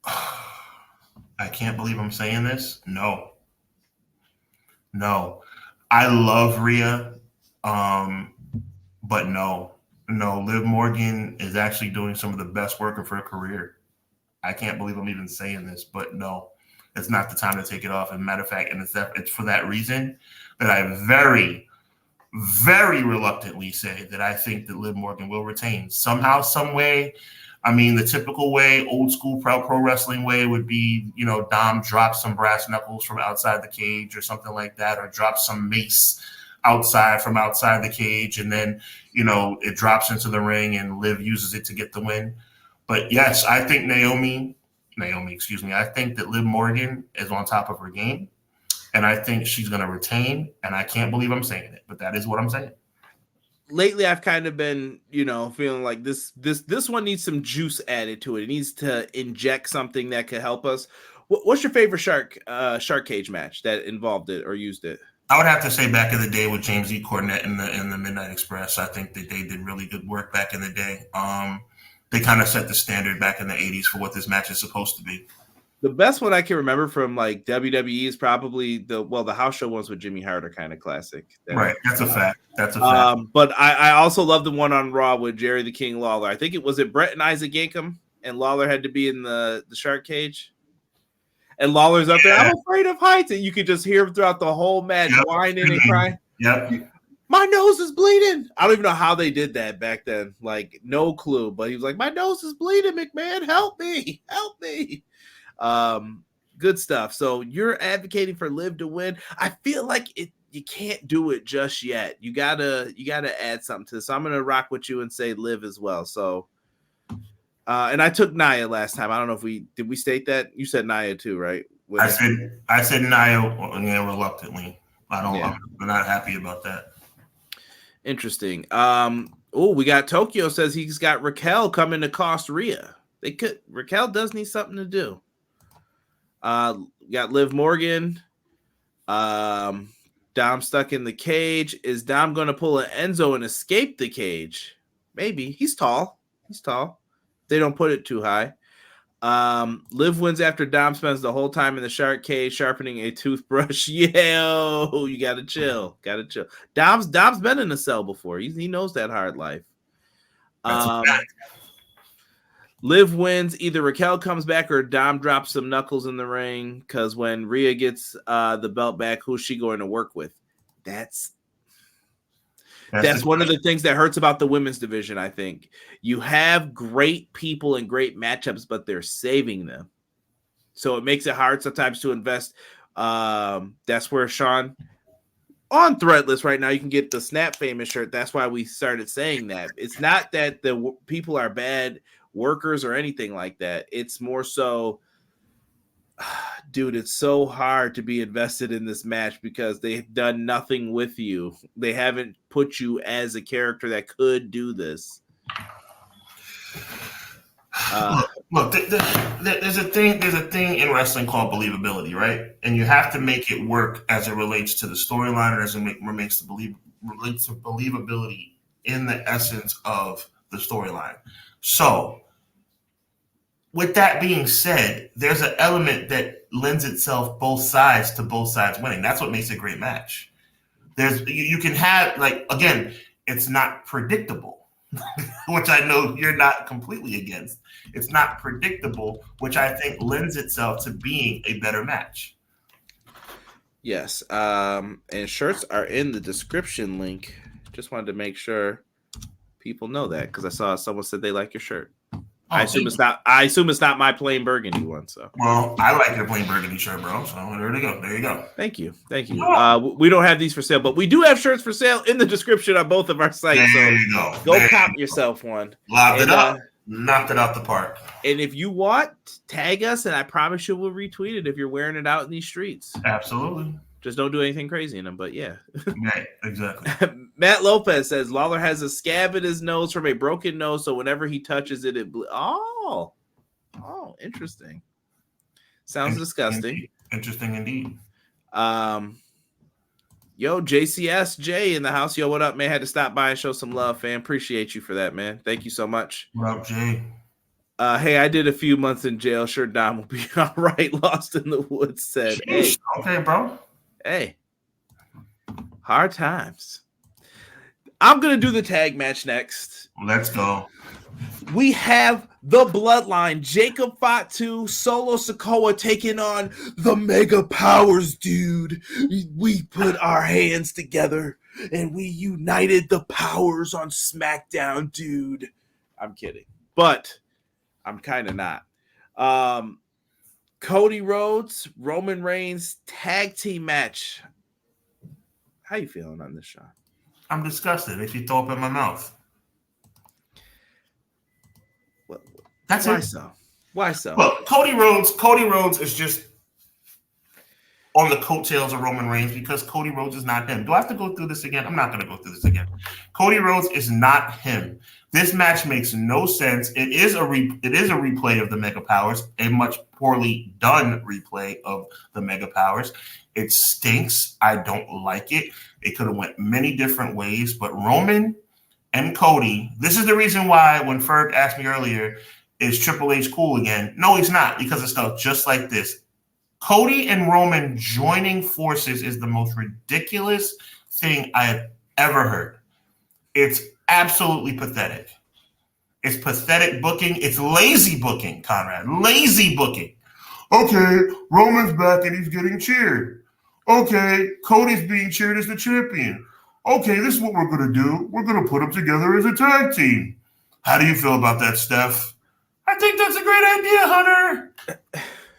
I can't believe I'm saying this. No. I love Rhea, but no. Liv Morgan is actually doing some of the best work of her career. I can't believe I'm even saying this, but no, it's not the time to take it off. As a matter of fact, and it's for that reason that I very, very reluctantly say that I think that Liv Morgan will retain somehow, some way. I mean, the typical way, old school pro wrestling way would be, Dom drops some brass knuckles from outside the cage or something like that, or drops some mace from outside the cage, and then, it drops into the ring and Liv uses it to get the win. But yes, I think I think that Liv Morgan is on top of her game, and I think she's going to retain, and I can't believe I'm saying it, but that is what I'm saying. Lately, I've kind of been, feeling like this one needs some juice added to it. It needs to inject something that could help us. What's your favorite shark cage match that involved it or used it? I would have to say back in the day with James E. Cornette in the Midnight Express. I think that they did really good work back in the day. They kind of set the standard back in the 80s for what this match is supposed to be. The best one I can remember from like WWE is probably the house show ones with Jimmy Hart are kind of classic. Right, that's a fact. But I also love the one on Raw with Jerry the King Lawler. I think it was Brett and Isaac Yankem, and Lawler had to be in the shark cage. And Lawler's up there, I'm afraid of heights, and you could just hear him throughout the whole match whining and crying. Yep. My nose is bleeding. I don't even know how they did that back then. Like, no clue. But he was like, my nose is bleeding, McMahon. Help me. Good stuff. So you're advocating for Liv to win. I feel like you can't do it just yet. You gotta add something to this. So I'm gonna rock with you and say Liv as well. So and I took Nia last time. I don't know if we state that. You said Nia too, right? I said Nia reluctantly. I'm not happy about that. Interesting. We got Tokyo says he's got Raquel coming to cost Rhea. Raquel does need something to do. Got Liv Morgan. Dom stuck in the cage. Is Dom going to pull an Enzo and escape the cage? Maybe. He's tall. They don't put it too high. Liv wins after Dom spends the whole time in the shark cage sharpening a toothbrush. Yo, you gotta chill. Dom's been in a cell before. He knows that hard life. Liv wins. Either Raquel comes back or Dom drops some knuckles in the ring. Because when Rhea gets the belt back, who's she going to work with? That's one of the things that hurts about the women's division, I think. You have great people and great matchups, but they're saving them. So it makes it hard sometimes to invest. That's where Sean, on Threadless right now, you can get the Snap Famous shirt. That's why we started saying that. It's not that the people are bad workers or anything like that. It's more so, dude, it's so hard to be invested in this match because they've done nothing with you. They haven't put you as a character that could do this. Look, there's a thing in wrestling called believability, right? And you have to make it work as it relates to the storyline, or as it relates to believability in the essence of the storyline. So, with that being said, there's an element that lends itself both sides winning. That's what makes a great match. You can have, like, again, it's not predictable. Which I know you're not completely against. It's not predictable, which I think lends itself to being a better match. Yes. And shirts are in the description link. Just wanted to make sure people know that because I saw someone said they like your shirt. I assume it's not my plain burgundy one. So, well, I like your plain burgundy shirt, bro. So there you go. Thank you. We don't have these for sale, but we do have shirts for sale in the description on both of our sites. There you go. Go cop yourself one. Lobbed it up. Knocked it out the park. And if you want, tag us, and I promise you we'll retweet it if you're wearing it out in these streets. Absolutely. Just don't do anything crazy in them, but yeah. Right, exactly. Matt Lopez says Lawler has a scab in his nose from a broken nose, so whenever he touches it, Oh, interesting. Sounds disgusting. Interesting indeed. Yo, JCSJ in the house. Yo, what up, man? Had to stop by and show some love, fam. Appreciate you for that, man. Thank you so much. What up, Jay? Hey, I did a few months in jail. Sure, Dom will be all right. Lost in the woods said, hey. Okay, bro. Hey, hard times. I'm going to do the tag match next. Let's go. We have the Bloodline, Jacob Fatu, Solo Sikoa taking on the Mega Powers, dude. We put our hands together and we united the powers on SmackDown, dude. I'm kidding, but I'm kind of not. Cody Rhodes, Roman Reigns tag team match. How you feeling on this, Sean? I'm disgusted. Makes me throw up in my mouth. That's Why it. so? Why so? Look, Cody Rhodes is just on the coattails of Roman Reigns because Cody Rhodes is not him. Do I have to go through this again? I'm not going to go through this again. Cody Rhodes is not him. This match makes no sense. It is a replay of the Mega Powers, a much poorly done replay of the Mega Powers. It stinks. I don't like it. It could have went many different ways, but Roman and Cody, this is the reason why when Ferg asked me earlier, is Triple H cool again? No, he's not, because of stuff just like this. Cody and Roman joining forces is the most ridiculous thing I have ever heard. It's absolutely pathetic. It's pathetic booking. It's lazy booking, Conrad. Lazy booking. Okay, Roman's back and he's getting cheered. Okay, Cody's being cheered as the champion. Okay, this is what we're going to do. We're going to put them together as a tag team. How do you feel about that, Steph? I think that's a great idea, Hunter.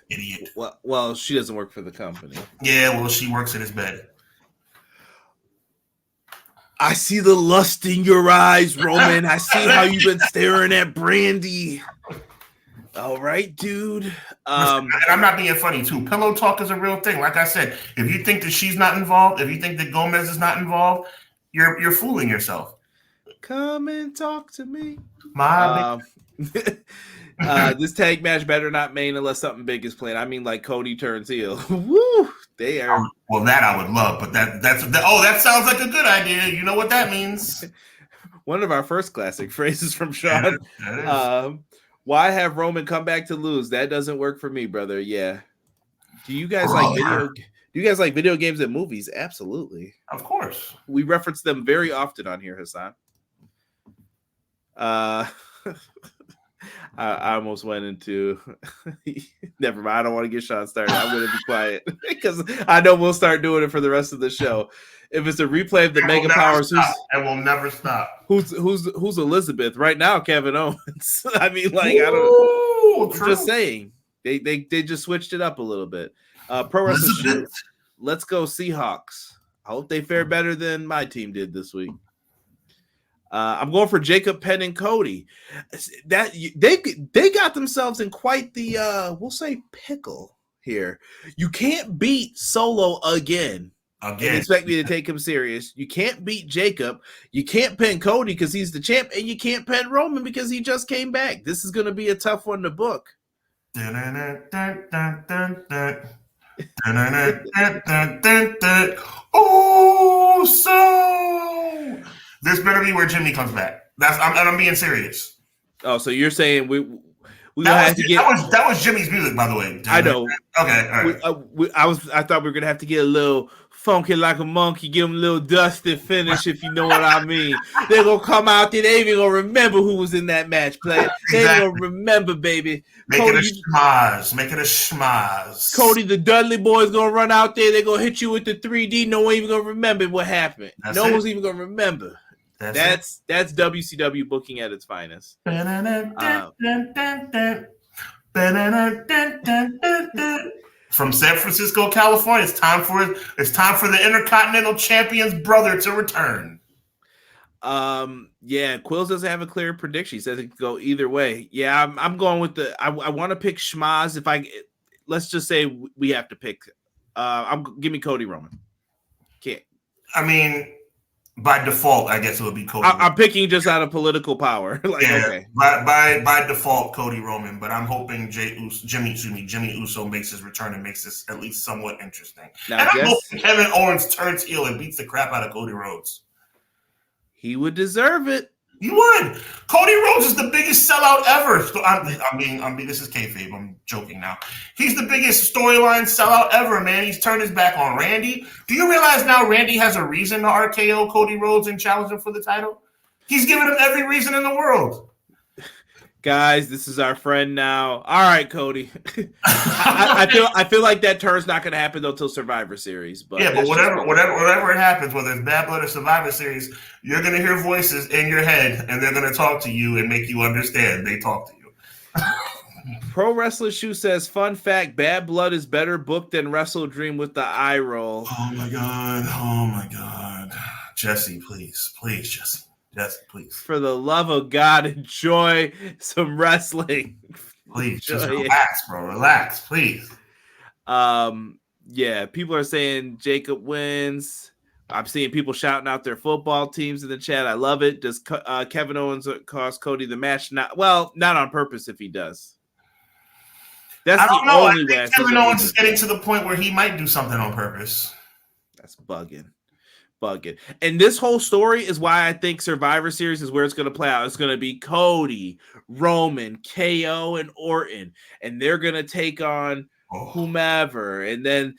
Idiot. Well, she doesn't work for the company. Yeah, well, she works in his bed. I see the lust in your eyes, Roman. I see how you've been staring at Brandy. All right, dude. And I'm not being funny, too. Pillow talk is a real thing. Like I said, if you think that she's not involved, if you think that Gomez is not involved, you're fooling yourself. Come and talk to me. This tag match better not main unless something big is planned. I mean, like Cody turns heel. Woo! They are. Well, that I would love, but that sounds like a good idea. You know what that means? One of our first classic phrases from Sean. Why have Roman come back to lose? That doesn't work for me, brother. Yeah. Do you guys like video games and movies? Absolutely. Of course. We reference them very often on here, Hassan. I almost went into never mind. I don't want to get Sean started. I'm going to be quiet because I know we'll start doing it for the rest of the show. If it's a replay of the Mega Powers, and we'll never stop. Who's Elizabeth right now? Kevin Owens. I mean, like, I don't. I'm just saying they just switched it up a little bit. Pro Wrestling. Let's go Seahawks. I hope they fare better than my team did this week. I'm going for Jacob Penn and Cody. That they got themselves in quite the we'll say pickle here. You can't beat Solo again. And expect me to take him serious. You can't beat Jacob. You can't pin Cody because he's the champ, and you can't pin Roman because he just came back. This is going to be a tough one to book. Oh, so this better be where Jimmy comes back. I'm being serious. Oh, so you're saying we that was Jimmy's music, by the way. I know. Okay, all right. I thought we were gonna have to get a little funky like a monkey, give them a little dusty finish, if you know what I mean. They're gonna come out there, they ain't even gonna remember who was in that match, player. They ain't gonna remember, baby. Make it a schmaz. Cody, the Dudley boys gonna run out there, they're gonna hit you with the 3D. No one even gonna remember what happened. No one's even gonna remember. That's WCW booking at its finest. From San Francisco, California, it's time for the Intercontinental Champion's brother to return. Yeah, Quills doesn't have a clear prediction. He says it could go either way. Yeah, I'm going with I want to pick Schmaz. Let's just say we have to pick. Give me Cody Roman. Can't. I mean, by default, I guess it would be Cody. I'm picking just out of political power. Okay. By default, Cody Roman, but I'm hoping Jimmy Uso makes his return and makes this at least somewhat interesting. Now, and I'm hoping Kevin Owens turns heel and beats the crap out of Cody Rhodes. He would deserve it. He would. Cody Rhodes is the biggest sellout ever. This is kayfabe. I'm joking now. He's the biggest storyline sellout ever, man. He's turned his back on Randy. Do you realize now Randy has a reason to RKO Cody Rhodes and challenge him for the title? He's given him every reason in the world. Guys, this is our friend now. All right, Cody. I feel like that turn's not going to happen until Survivor Series. But yeah, but whatever it happens, whether it's Bad Blood or Survivor Series, you're going to hear voices in your head, and they're going to talk to you and make you understand. They talk to you. Pro Wrestler Shoe says, fun fact, Bad Blood is better booked than Wrestle Dream with the eye roll. Oh, my God. Jesse, please, Jesse. Yes, please. For the love of God, enjoy some wrestling. Please, just relax, bro. Relax, please. Yeah, people are saying Jacob wins. I'm seeing people shouting out their football teams in the chat. I love it. Does Kevin Owens cost Cody the match? Not on purpose if he does. That's I don't know. I think Kevin Owens is getting to the point where he might do something on purpose. That's bugging. And this whole story is why I think Survivor Series is where it's going to play out. It's going to be Cody, Roman, KO, and Orton, and they're going to take on whomever. And then,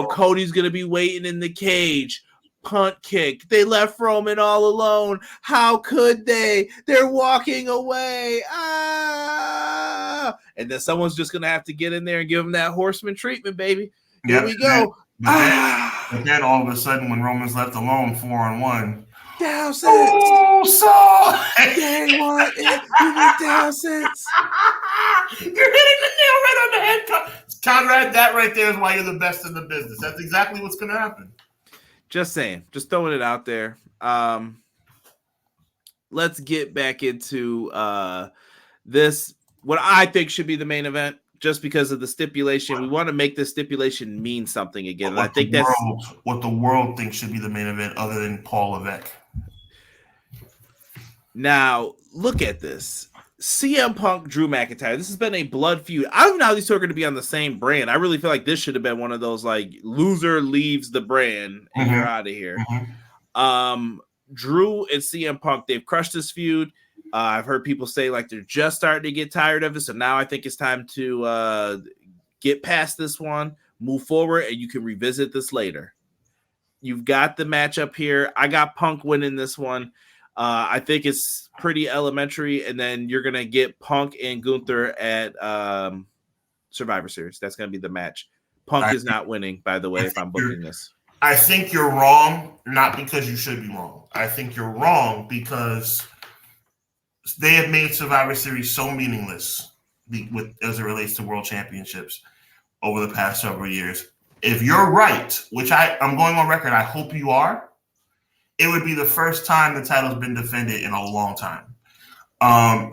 Cody's going to be waiting in the cage. Punt kick. They left Roman all alone. How could they? They're walking away. And then someone's just going to have to get in there and give him that horseman treatment, baby. Here we go. But then all of a sudden, when Roman's left alone 4-on-1, down six. Oh, so they want it. You get down six. You're hitting the nail right on the head, Conrad. That right there is why you're the best in the business. That's exactly what's going to happen. Just saying. Just throwing it out there. Let's get back into this. What I think should be the main event. Just because of the stipulation, we want to make this stipulation mean something again. And I think that's what the world thinks should be the main event, other than Paul Levesque. Now, look at this. CM Punk, Drew McIntyre. This has been a blood feud. I don't know how these two are going to be on the same brand. I really feel like this should have been one of those like loser leaves the brand and you're out of here. Drew and CM Punk, they've crushed this feud. I've heard people say like they're just starting to get tired of it. So now I think it's time to get past this one, move forward, and you can revisit this later. You've got the matchup here. I got Punk winning this one. I think it's pretty elementary, and then you're gonna get Punk and Gunther at Survivor Series. That's gonna be the match. Punk is not winning, by the way, if I'm booking this. I think you're wrong, not because you should be wrong. I think you're wrong because they have made Survivor Series so meaningless as it relates to World Championships over the past several years. If you're right, which I'm going on record, I hope you are, it would be the first time the title's been defended in a long time.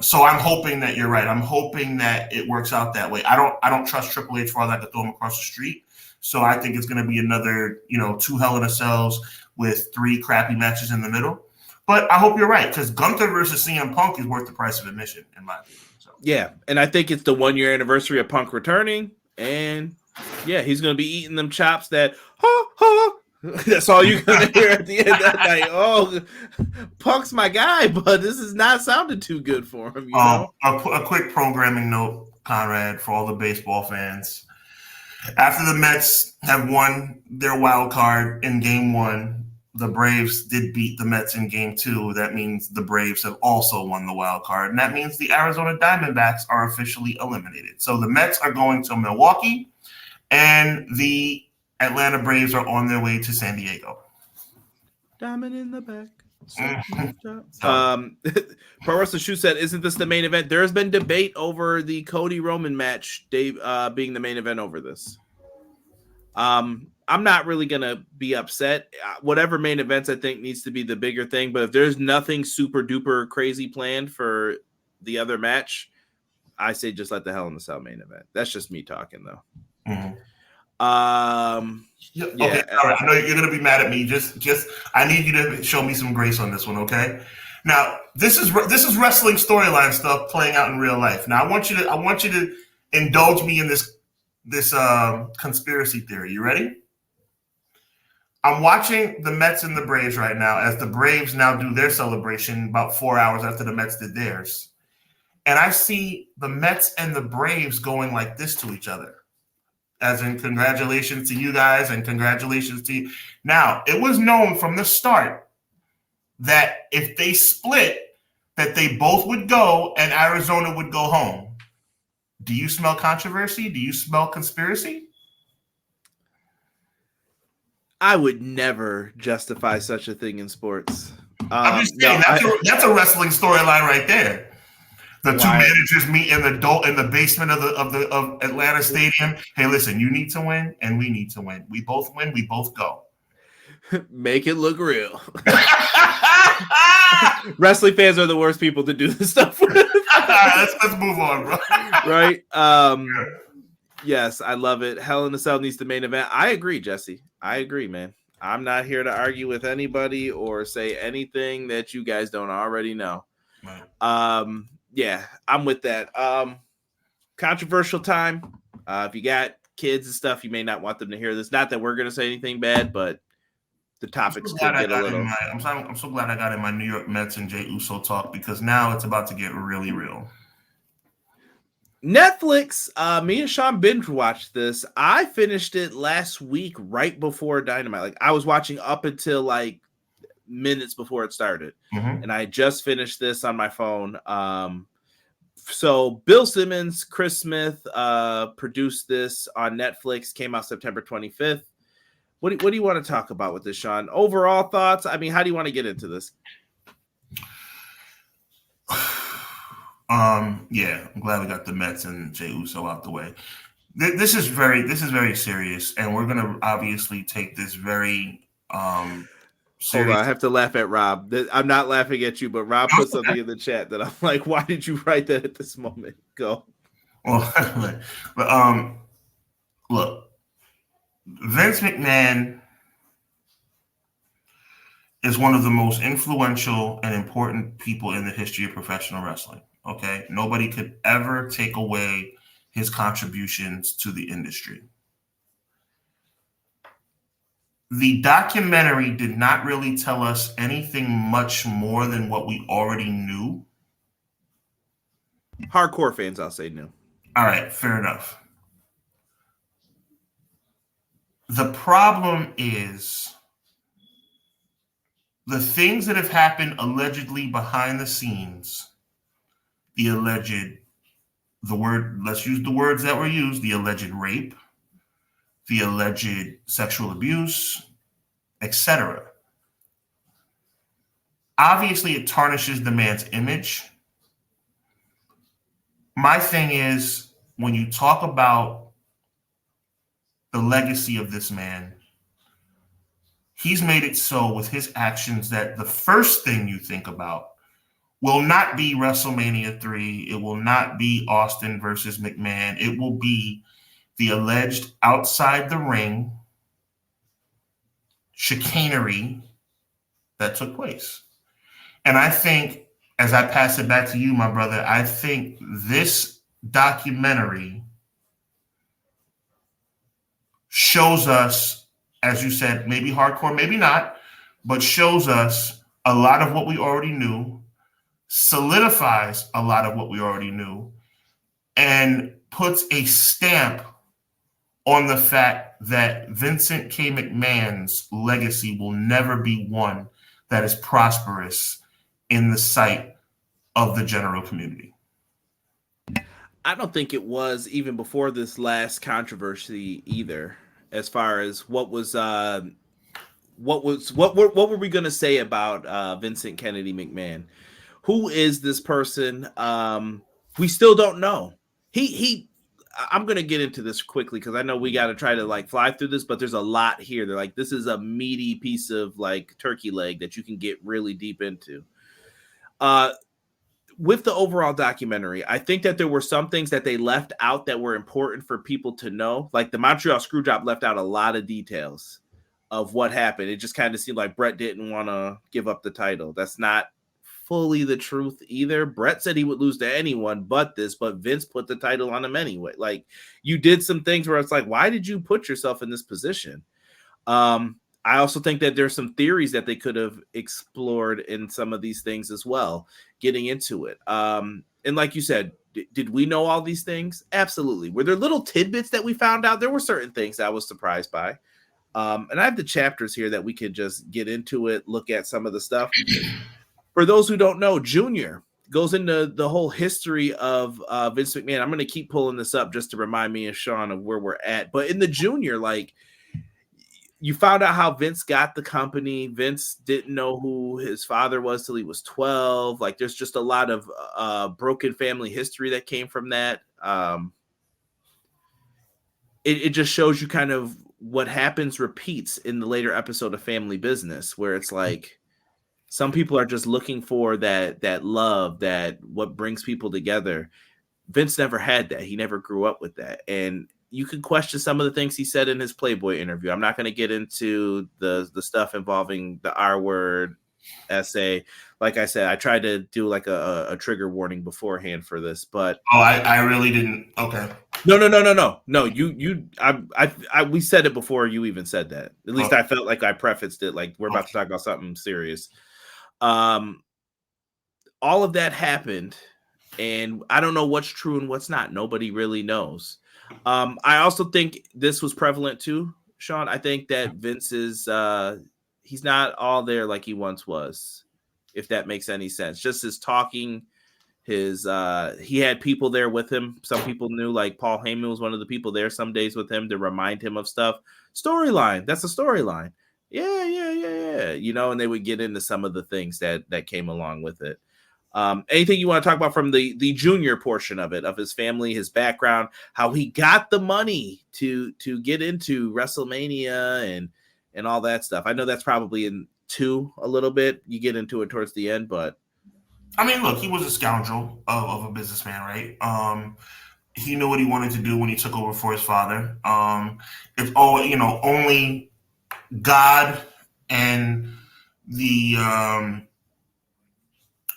So I'm hoping that you're right. I'm hoping that it works out that way. I don't trust Triple H for all that to throw him across the street. So I think it's going to be another, 2 Hell in a Cells with 3 crappy matches in the middle. But I hope you're right, because Gunther versus CM Punk is worth the price of admission, in my opinion. So. Yeah, and I think it's the 1-year anniversary of Punk returning, and yeah, he's going to be eating them chops that, that's all you're going to hear at the end of that night. Oh, Punk's my guy, but this is not sounding too good for him. A quick programming note, Conrad, for all the baseball fans. After the Mets have won their wild card in Game 1, the Braves did beat the Mets in Game 2. That means the Braves have also won the wild card, and that means the Arizona Diamondbacks are officially eliminated. So the Mets are going to Milwaukee, and the Atlanta Braves are on their way to San Diego. Diamond in the back. Pro Wrestling Shoe said, "Isn't this the main event?" There has been debate over the Cody Roman match, Dave, being the main event over this. I'm not really gonna be upset. Whatever main events I think needs to be the bigger thing, but if there's nothing super duper crazy planned for the other match, I say just let the Hell in the Cell main event. That's just me talking, though. Mm-hmm. Yeah. Okay, all right. I know you're gonna be mad at me. Just I need you to show me some grace on this one, okay? Now, this is wrestling storyline stuff playing out in real life. Now, I want you to indulge me in this conspiracy theory. You ready? I'm watching the Mets and the Braves right now as the Braves now do their celebration about 4 hours after the Mets did theirs. And I see the Mets and the Braves going like this to each other. As in, congratulations to you guys and congratulations to you. Now, it was known from the start that if they split, that they both would go and Arizona would go home. Do you smell controversy? Do you smell conspiracy? I would never justify such a thing in sports. I'm just saying, that's a wrestling storyline right there. The two managers meet in the basement of Atlanta Stadium. Hey, listen, you need to win, and we need to win. We both win, we both go. Make it look real. Wrestling fans are the worst people to do this stuff with. Let's move on, bro. Right? Yes, I love it. Hell in a Cell needs the main event. I agree, Jesse. I agree, man. I'm not here to argue with anybody or say anything that you guys don't already know. Right. Yeah, I'm with that. Controversial time. If you got kids and stuff, you may not want them to hear this. Not that we're going to say anything bad, but the topics could get a little. I'm so glad I got in my New York Mets and Jey Uso talk, because now it's about to get really real. Netflix, me and Sean binge watched this. I finished it last week right before Dynamite. Like, I was watching up until like minutes before it started, and I just finished this on my phone. So Bill Simmons, Chris Smith produced this on Netflix. Came out September 25th. What do you want to talk about with this, Sean? Overall thoughts? I mean, how do you want to get into this? Yeah, I'm glad we got the Mets and Jey Uso out the way. This is very serious, and we're gonna obviously take this very serious. Hold on, I have to laugh at Rob. I'm not laughing at you, but Rob put something in the chat that I'm like, why did you write that at this moment? Go. Well, but look, Vince McMahon is one of the most influential and important people in the history of professional wrestling. Okay, nobody could ever take away his contributions to the industry. The documentary did not really tell us anything much more than what we already knew. Hardcore fans, I'll say no. All right, fair enough. The problem is the things that have happened allegedly behind the scenes, let's use the words that were used, the alleged rape, the alleged sexual abuse, etc. Obviously, it tarnishes the man's image. My thing is, when you talk about the legacy of this man, he's made it so with his actions that the first thing you think about will not be WrestleMania 3. It will not be Austin versus McMahon. It will be the alleged outside the ring chicanery that took place. And I think, as I pass it back to you, my brother, I think this documentary shows us, as you said, maybe hardcore, maybe not, but shows us a lot of what we already knew, solidifies a lot of what we already knew, and puts a stamp on the fact that Vincent K. McMahon's legacy will never be one that is prosperous in the sight of the general community. I don't think it was even before this last controversy either, as far as what were we going to say about Vincent Kennedy McMahon? Who is this person? We still don't know. I'm going to get into this quickly because I know we got to try to like fly through this, but there's a lot here. They're like, this is a meaty piece of like turkey leg that you can get really deep into. With the overall documentary, I think that there were some things that they left out that were important for people to know. Like the Montreal Screwjob left out a lot of details of what happened. It just kind of seemed like Brett didn't want to give up the title. That's not fully the truth either. Brett said he would lose to anyone but Vince put the title on him anyway. Like you did some things where it's like, why did you put yourself in this position? I also think that there's some theories that they could have explored in some of these things as well, getting into it. And like you said, did we know all these things? Absolutely. Were there little tidbits that we found out? There were certain things I was surprised by. And I have the chapters here that we could just get into it, look at some of the stuff. For those who don't know, Junior goes into the whole history of Vince McMahon. I'm going to keep pulling this up just to remind me and Sean of where we're at. But in the Junior, like, you found out how Vince got the company. Vince didn't know who his father was till he was 12. Like, there's just a lot of broken family history that came from that. It just shows you kind of what happens repeats in the later episode of Family Business, where it's like some people are just looking for that love, that what brings people together. Vince never had that. He never grew up with that. And you can question some of the things he said in his Playboy interview. I'm not going to get into the stuff involving the R word essay. Like I said, I tried to do like a trigger warning beforehand for this, but I really didn't. Okay. No. We said it before you even said that. At least I felt like I prefaced it like we're about to talk about something serious. All of that happened, and I don't know what's true and what's not. Nobody really knows. I also think this was prevalent too, Sean. I think that Vince is he's not all there like he once was, if that makes any sense. Just his talking, he had people there with him. Some people knew, like Paul Heyman was one of the people there some days with him to remind him of stuff. Storyline, that's a storyline. Yeah. You know, and they would get into some of the things that came along with it. Anything you want to talk about from the Junior portion of it, of his family, his background, how he got the money to get into WrestleMania and all that stuff? I know that's probably in 2 a little bit. You get into it towards the end, but I mean, look, he was a scoundrel of a businessman, right? He knew what he wanted to do when he took over for his father. It's all, you know, only God and the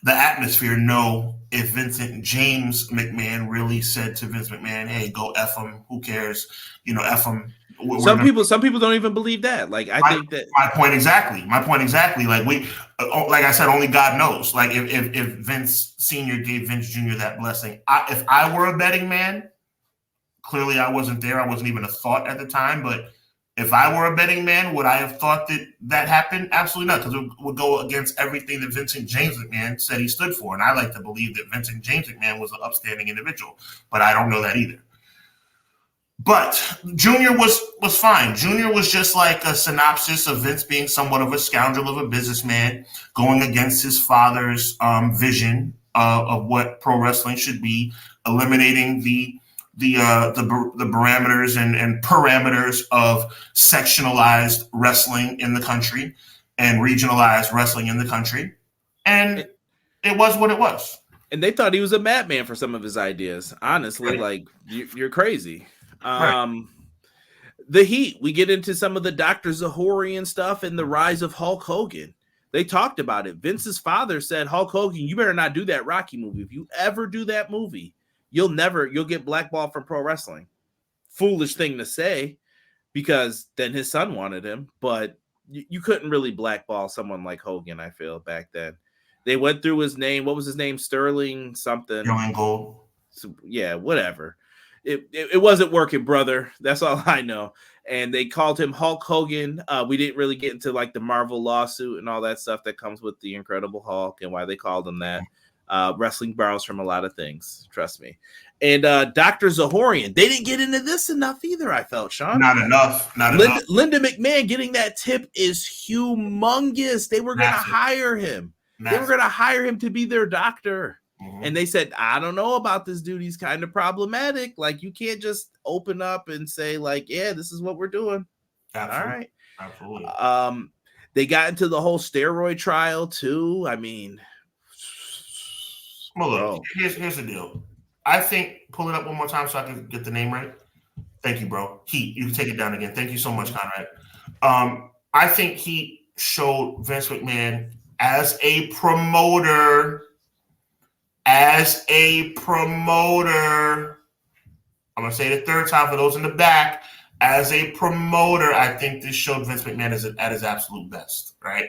atmosphere know if Vincent James McMahon really said to Vince McMahon, "Hey, go F him. Who cares? You know, F him." Some people don't even believe that. Like, I think that my point exactly. Like like I said, only God knows. Like if Vince Senior gave Vince Junior that blessing, if I were a betting man, clearly I wasn't there. I wasn't even a thought at the time, but If I were a betting man, would I have thought that happened? Absolutely not, because it would go against everything that Vincent James McMahon said he stood for. And I like to believe that Vincent James McMahon was an upstanding individual, but I don't know that either. But Junior was fine. Junior was just like a synopsis of Vince being somewhat of a scoundrel of a businessman, going against his father's vision of what pro wrestling should be, eliminating the parameters and parameters of sectionalized wrestling in the country and regionalized wrestling in the country. And it was what it was. And they thought he was a madman for some of his ideas. Honestly, Right. like you're crazy. Right. The Heat, we get into some of the Dr. Zahorian stuff and the rise of Hulk Hogan. They talked about it. Vince's father said, Hulk Hogan, you better not do that Rocky movie. If you ever do that movie, you'll get blackballed from pro wrestling. Foolish thing to say, because then his son wanted him, but you couldn't really blackball someone like Hogan, I feel, back then. They went through his name. What was his name? Sterling something. Sterling Gold. So, yeah, whatever. It wasn't working, brother. That's all I know. And they called him Hulk Hogan. We didn't really get into like the Marvel lawsuit and all that stuff that comes with the Incredible Hulk and why they called him that. Wrestling borrows from a lot of things, trust me. And Dr. Zahorian, they didn't get into this enough either, I felt, Sean. Not enough. Linda McMahon getting that tip is humongous. They were going to hire him. Massive. They were going to hire him to be their doctor. Mm-hmm. And they said, I don't know about this dude. He's kind of problematic. Like, you can't just open up and say, like, yeah, this is what we're doing. Absolutely. All right. Absolutely. They got into the whole steroid trial, too. I mean, well, look, here's the deal. I think, pull it up one more time so I can get the name right. Thank you, bro. Heat, you can take it down again. Thank you so much, Conrad. I think Heat showed Vince McMahon as a promoter. I'm going to say it a third time for those in the back. As a promoter, I think this showed Vince McMahon at his absolute best, right?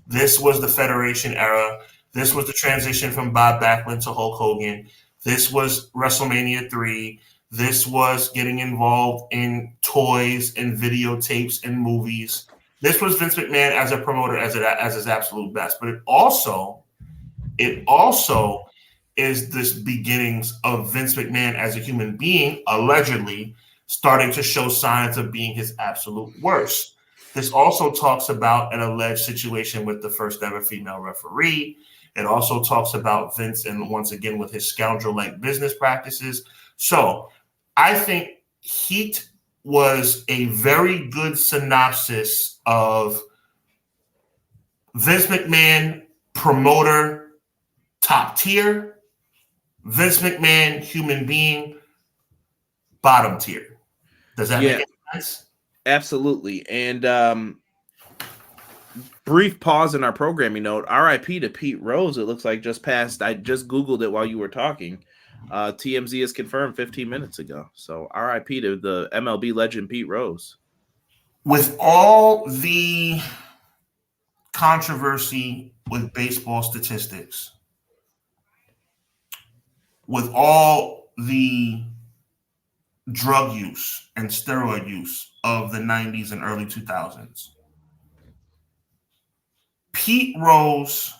This was the Federation era. This was the transition from Bob Backlund to Hulk Hogan. This was WrestleMania 3. This was getting involved in toys and videotapes and movies. This was Vince McMahon as a promoter as his absolute best. But it also is this beginnings of Vince McMahon as a human being, allegedly starting to show signs of being his absolute worst. This also talks about an alleged situation with the first ever female referee. It also talks about Vince and once again with his scoundrel-like business practices. So I think Heat was a very good synopsis of Vince McMahon, promoter, top tier, Vince McMahon, human being, bottom tier. Does that make any sense? Absolutely. And brief pause in our programming note. RIP to Pete Rose. It looks like just passed. I just Googled it while you were talking. TMZ is confirmed 15 minutes ago. So RIP to the MLB legend Pete Rose. With all the controversy with baseball statistics, with all the drug use and steroid use of the 90s and early 2000s, Pete Rose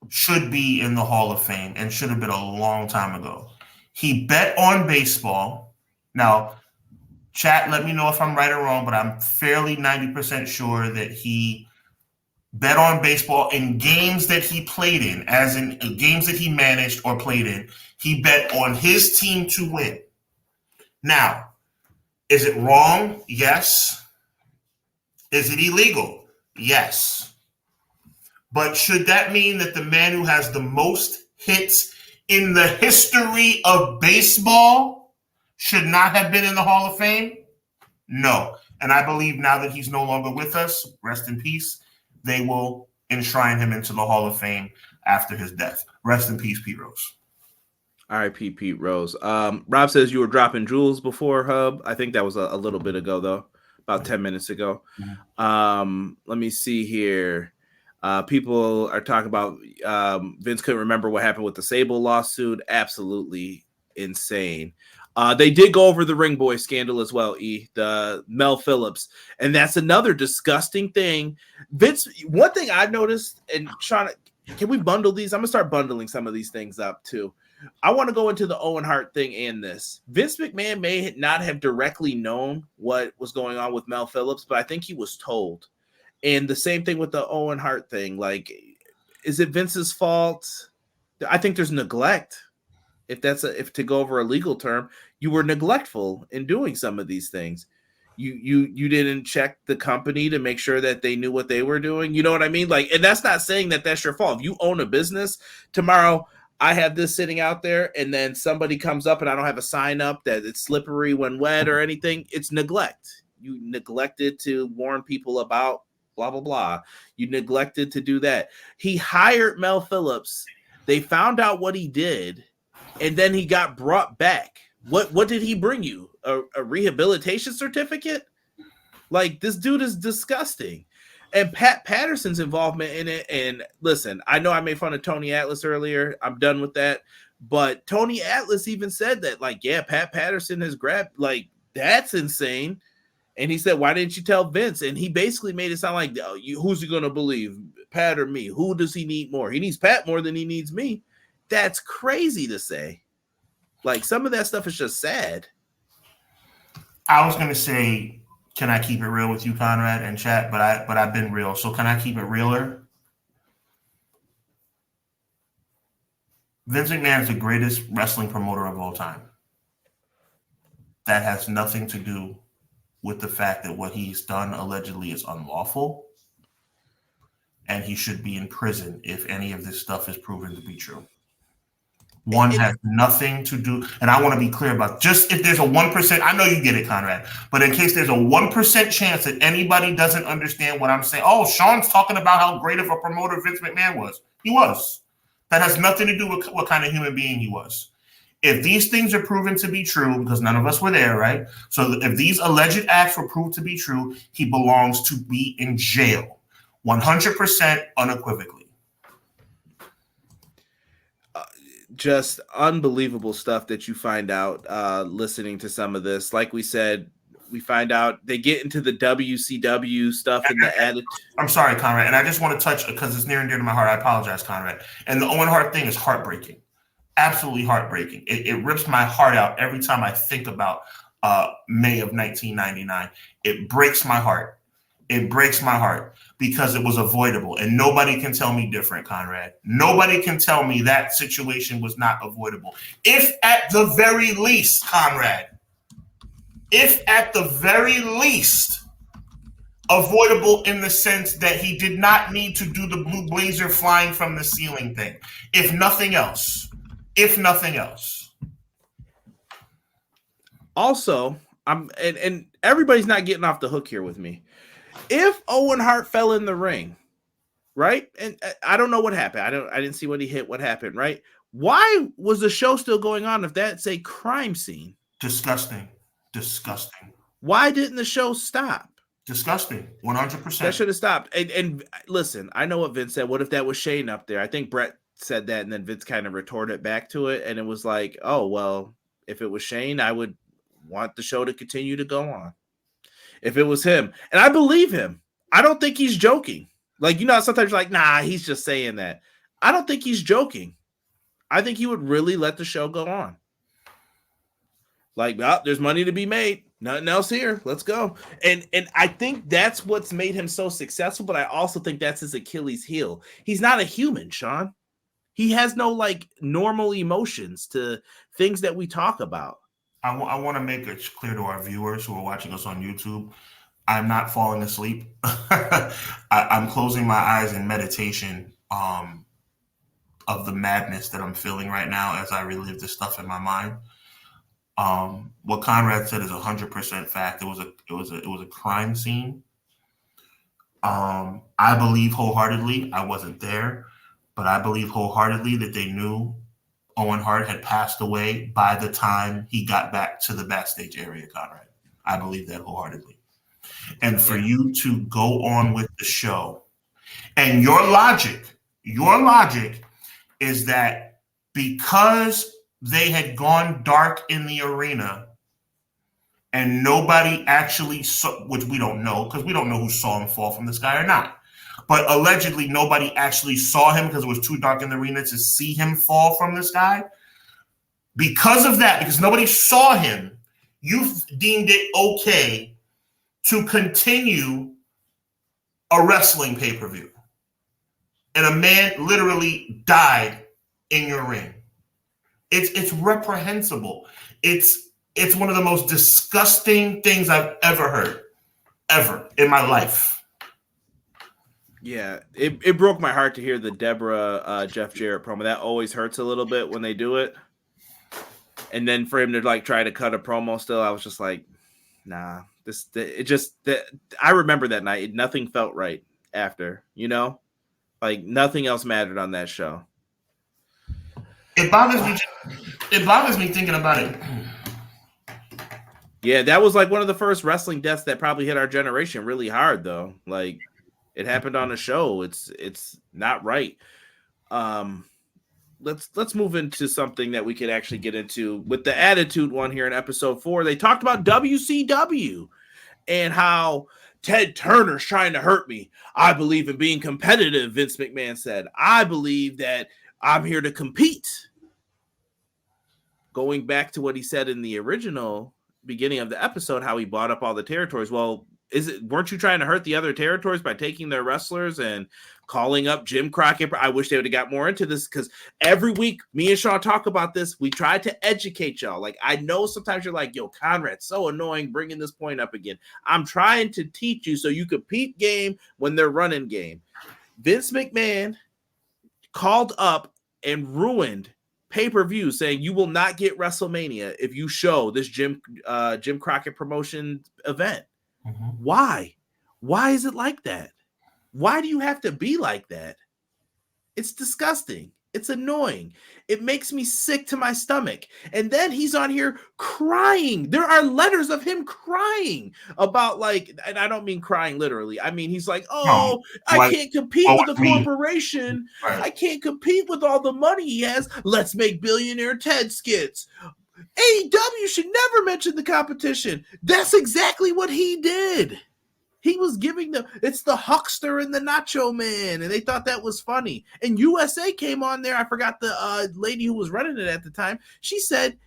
should be in the Hall of Fame and should have been a long time ago. He bet on baseball. Now, chat, let me know if I'm right or wrong, but I'm fairly 90% sure that he bet on baseball in games that he played in, as in games that he managed or played in. He bet on his team to win. Now, is it wrong? Yes. Is it illegal? Yes. But should that mean that the man who has the most hits in the history of baseball should not have been in the Hall of Fame? No. And I believe now that he's no longer with us, rest in peace, they will enshrine him into the Hall of Fame after his death. Rest in peace, Pete Rose. R.I.P. Pete Rose. Rob says you were dropping jewels before, Hub. I think that was a little bit ago, though, about 10 minutes ago. Let me see here. People are talking about Vince couldn't remember what happened with the Sable lawsuit. Absolutely. insane. They did go over the Ring Boy scandal as well, the Mel Phillips. And that's another disgusting thing. Vince, one thing I've noticed, and Sean, can we bundle these? I'm going to start bundling some of these things up too. I want to go into the Owen Hart thing and this. Vince McMahon may not have directly known what was going on with Mel Phillips, but I think he was told. And the same thing with the Owen Hart thing. Like, is it Vince's fault? I think there's neglect. If to go over a legal term, you were neglectful in doing some of these things. You didn't check the company to make sure that they knew what they were doing. You know what I mean? Like, and that's not saying that that's your fault. If you own a business, tomorrow I have this sitting out there, and then somebody comes up and I don't have a sign up that it's slippery when wet or anything. It's neglect. You neglected to warn people about blah, blah, blah. You neglected to do that. He hired Mel Phillips. They found out what he did, and then he got brought back. What did he bring you? A rehabilitation certificate? Like, this dude is disgusting. And Pat Patterson's involvement in it. And listen, I know I made fun of Tony Atlas earlier. I'm done with that. But Tony Atlas even said that, like, yeah, Pat Patterson has grabbed, like, that's insane. And he said, why didn't you tell Vince? And he basically made it sound like, oh, who's he going to believe, Pat or me? Who does he need more? He needs Pat more than he needs me. That's crazy to say. Like, some of that stuff is just sad. I was going to say, can I keep it real with you, Conrad, and chat? But I've been real. So can I keep it realer? Vince McMahon is the greatest wrestling promoter of all time. That has nothing to do with the fact that what he's done allegedly is unlawful, and he should be in prison if any of this stuff is proven to be true. One has nothing to do, and I want to be clear about, just if there's a 1%, I know you get it, Conrad, but in case there's a 1% chance that anybody doesn't understand what I'm saying, oh, Sean's talking about how great of a promoter Vince McMahon was. He was. That has nothing to do with what kind of human being he was. If these things are proven to be true, because none of us were there, right? So if these alleged acts were proved to be true, he belongs to be in jail, 100% unequivocally. Just unbelievable stuff that you find out listening to some of this. Like we said, we find out they get into the WCW stuff and the attitude. I'm sorry, Conrad, and I just want to touch, because it's near and dear to my heart. I apologize, Conrad. And the Owen Hart thing is heartbreaking. Absolutely heartbreaking. It rips my heart out every time I think about May of 1999. It breaks my heart. It breaks my heart because it was avoidable. And nobody can tell me different, Conrad. Nobody can tell me that situation was not avoidable. If at the very least, Conrad, if at the very least avoidable in the sense that he did not need to do the blue blazer flying from the ceiling thing. If nothing else. If nothing else. Also, and everybody's not getting off the hook here with me. If Owen Hart fell in the ring, right? And I don't know what happened. I didn't see what he hit, what happened, right? Why was the show still going on if that's a crime scene? Disgusting. Disgusting. Why didn't the show stop? Disgusting. 100%. That should have stopped. And listen, I know what Vince said. What if that was Shane up there? I think Brett said that, and then Vince kind of retorted back to it, and it was like, oh, well, if it was Shane, I would want the show to continue to go on. If it was him, and I believe him, I don't think he's joking. Like, you know, sometimes you're like, nah, he's just saying that. I don't think he's joking. I think he would really let the show go on. Like, oh, there's money to be made. Nothing else here. Let's go. And I think that's what's made him so successful, but I also think that's his Achilles heel. He's not a human, Sean. He has no, like, normal emotions to things that we talk about. I want to make it clear to our viewers who are watching us on YouTube, I'm not falling asleep. I'm closing my eyes in meditation of the madness that I'm feeling right now as I relive this stuff in my mind. What Conrad said is 100% fact. It was a crime scene. I believe wholeheartedly, I wasn't there, but I believe wholeheartedly that they knew Owen Hart had passed away by the time he got back to the backstage area, Conrad. I believe that wholeheartedly. And for you to go on with the show, and your logic is that because they had gone dark in the arena and nobody actually saw, which we don't know because we don't know who saw him fall from the sky or not. But allegedly, nobody actually saw him because it was too dark in the arena to see him fall from the sky. Because of that, because nobody saw him, you deemed it okay to continue a wrestling pay-per-view. And a man literally died in your ring. It's reprehensible. It's one of the most disgusting things I've ever heard, ever in my life. Yeah, it broke my heart to hear the Deborah Jeff Jarrett promo. That always hurts a little bit when they do it. And then for him to like try to cut a promo still, I was just like, nah. I remember that night. Nothing felt right after, you know? Like nothing else mattered on that show. It bothers me. It bothers me thinking about it. Yeah, that was like one of the first wrestling deaths that probably hit our generation really hard, though. Like it happened on a show. It's not right. Let's move into something that we could actually get into with the Attitude one here in episode 4. They talked about WCW and how Ted Turner's trying to hurt me. I believe in being competitive, Vince McMahon said. I believe that I'm here to compete. Going back to what he said in the original beginning of the episode, how he bought up all the territories. Well, weren't you trying to hurt the other territories by taking their wrestlers and calling up Jim Crockett? I wish they would have got more into this because every week me and Sean talk about this. We try to educate y'all. Like, I know sometimes you're like, yo, Conrad's so annoying bringing this point up again. I'm trying to teach you so you compete game when they're running game. Vince McMahon called up and ruined pay-per-view saying you will not get WrestleMania if you show this Jim Crockett promotion event. Mm-hmm. Why is it like that? Why do you have to be like that? It's disgusting. It's annoying. It makes me sick to my stomach. And then he's on here crying. There are letters of him crying about like, and I don't mean crying literally. I mean, he's like, oh, I can't compete with the corporation. Right. I can't compete with all the money he has. Let's make Billionaire Ted skits. AEW should never mention the competition. That's exactly what he did. He was giving them, it's the Huckster and the Nacho Man, and they thought that was funny. And USA came on there. I forgot the lady who was running it at the time. She said,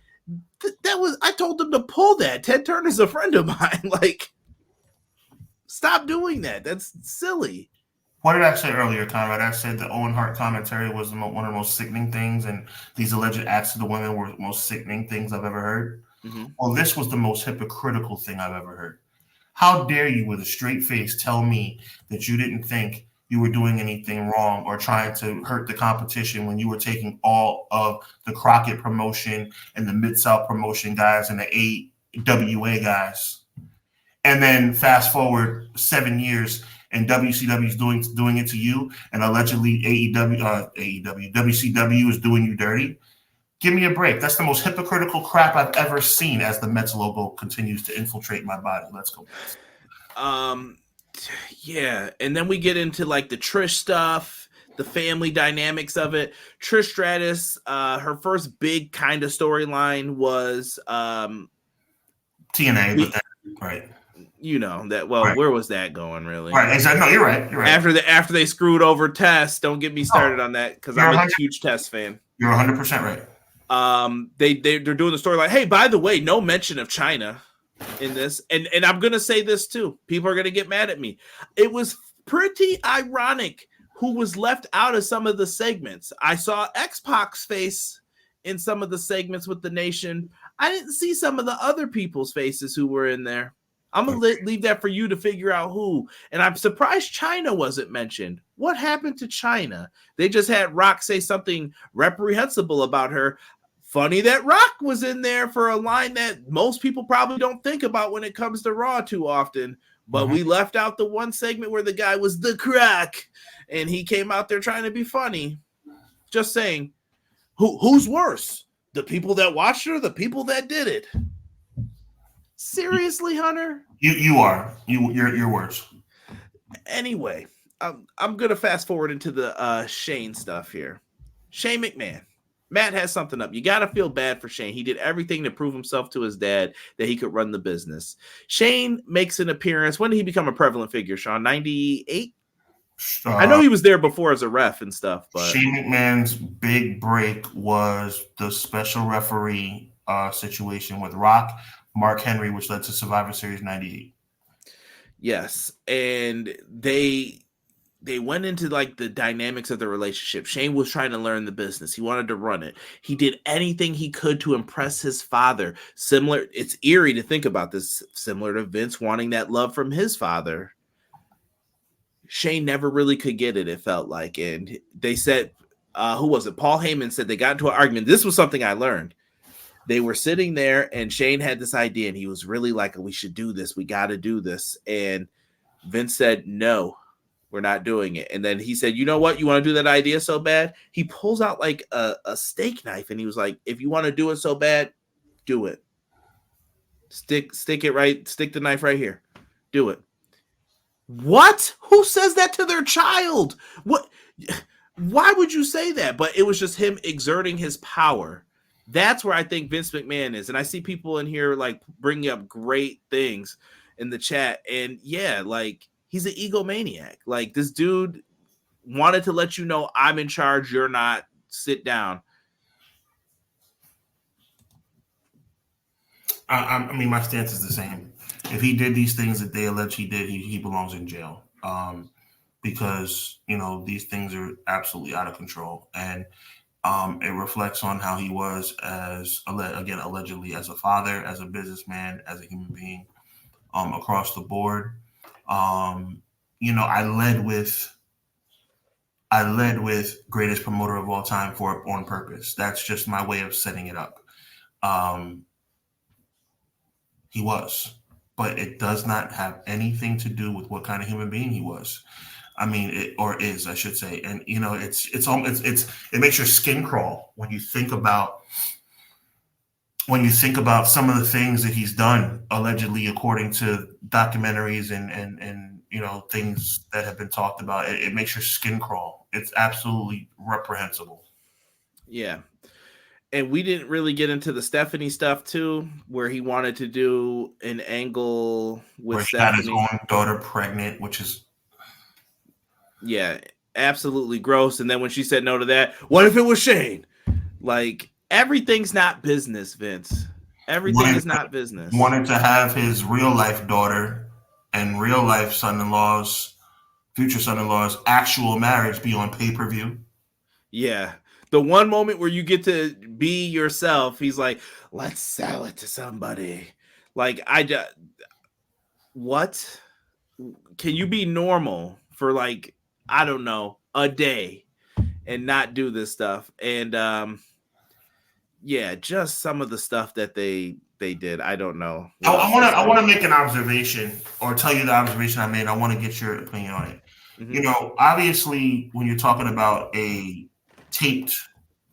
I told them to pull that. Ted Turner's a friend of mine. Like, stop doing that. That's silly. What did I say earlier, Conrad? I said the Owen Hart commentary was one of the most sickening things, and these alleged acts of the women were the most sickening things I've ever heard. Mm-hmm. Well, this was the most hypocritical thing I've ever heard. How dare you, with a straight face, tell me that you didn't think you were doing anything wrong or trying to hurt the competition when you were taking all of the Crockett promotion and the Mid-South promotion guys and the AWA guys. And then fast forward 7 years and WCW is doing it to you, and allegedly WCW is doing you dirty. Give me a break. That's the most hypocritical crap I've ever seen as the Mets logo continues to infiltrate my body. Let's go. Yeah. And then we get into like the Trish stuff, the family dynamics of it. Trish Stratus, her first big kind of storyline was TNA, right. You know that well. Right. Where was that going, really? Right, exactly. No, you're right. You're right. After they screwed over Tess, don't get me started on that because I'm a huge Tess fan. You're 100% right. They're doing the story like, hey, by the way, no mention of China in this, and I'm gonna say this too. People are gonna get mad at me. It was pretty ironic who was left out of some of the segments. I saw X-Pac's face in some of the segments with the Nation. I didn't see some of the other people's faces who were in there. I'm going to leave that for you to figure out who. And I'm surprised China wasn't mentioned. What happened to China? They just had Rock say something reprehensible about her. Funny that Rock was in there for a line that most people probably don't think about when it comes to Raw too often. But we left out the one segment where the guy was the crack. And he came out there trying to be funny. Just saying, who's worse? The people that watched it or the people that did it? Seriously, Hunter? You are. You're worse. Anyway, I'm gonna fast forward into the Shane stuff here. Shane McMahon. Matt has something up. You got to feel bad for Shane. He did everything to prove himself to his dad that he could run the business. Shane makes an appearance. When did he become a prevalent figure, Sean? 98? I know he was there before as a ref and stuff. But Shane McMahon's big break was the special referee situation with Rock, Mark Henry, which led to Survivor Series 98. Yes, and they went into like the dynamics of the relationship. Shane was trying to learn the business. He wanted to run it. He did anything he could to impress his father. Similar, it's eerie to think about this, similar to Vince wanting that love from his father. Shane never really could get it, it felt like. And they said, who was it? Paul Heyman said they got into an argument. This was something I learned. They were sitting there and Shane had this idea and he was really like, we should do this. We got to do this. And Vince said, no, we're not doing it. And then he said, you know what? You want to do that idea so bad? He pulls out like a steak knife and he was like, if you want to do it so bad, do it. Stick the knife right here. Do it. What? Who says that to their child? What? Why would you say that? But it was just him exerting his power. That's where I think Vince McMahon is. And I see people in here like bringing up great things in the chat. And yeah, like he's an egomaniac. Like this dude wanted to let you know I'm in charge. You're not. Sit down. I mean, my stance is the same. If he did these things that they allege he did, he belongs in jail. Because, you know, these things are absolutely out of control. And it reflects on how he was as, again, allegedly as a father, as a businessman, as a human being, across the board. You know, I led with greatest promoter of all time on purpose. That's just my way of setting it up. He was, but it does not have anything to do with what kind of human being he was. I mean, I should say. And, you know, it makes your skin crawl when you think about some of the things that he's done, allegedly, according to documentaries and you know, things that have been talked about. It makes your skin crawl. It's absolutely reprehensible. Yeah. And we didn't really get into the Stephanie stuff too, where he wanted to do an angle with where he Stephanie. got his own daughter pregnant, which is absolutely gross. And then when she said no to that, what if it was Shane? Like everything's not business, Vince. Everything is not business. Wanted to have his real life daughter and real life son-in-laws, future son-in-laws, actual marriage be on pay-per-view. Yeah. The one moment where you get to be yourself, he's like, let's sell it to somebody. Like, what? Can you be normal for like, I don't know, a day and not do this stuff? And just some of the stuff that they did. I don't know. I want to make an observation or tell you the observation I made. I want to get your opinion on it. Mm-hmm. You know, obviously, when you're talking about a taped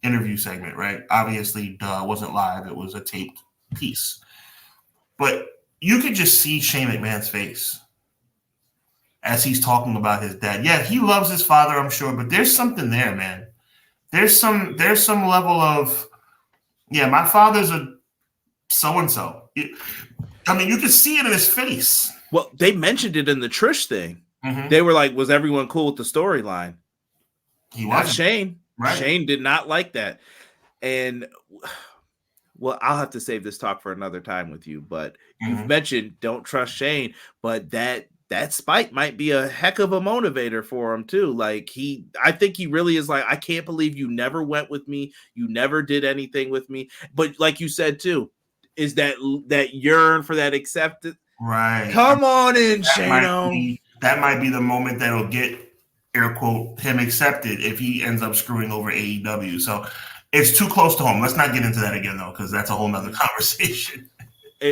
interview segment, right? Obviously, it wasn't live. It was a taped piece. But you could just see Shane McMahon's face as he's talking about his dad. Yeah, he loves his father, I'm sure, but there's something there, man. There's some level of, yeah, my father's a so-and-so. I mean, you could see it in his face. Well, they mentioned it in the Trish thing. Mm-hmm. They were like, was everyone cool with the storyline? He wasn't. Shane. Right. Shane did not like that. And, well, I'll have to save this talk for another time with you. But you've mentioned don't trust Shane. But that spite might be a heck of a motivator for him, too. Like, I think he really is like, I can't believe you never went with me. You never did anything with me. But like you said, too, is that yearn for that acceptance. Right. Come on in, Shane. That might be the moment that'll get, air quote, him accepted if he ends up screwing over AEW. So it's too close to home. Let's not get into that again, though, because that's a whole nother conversation.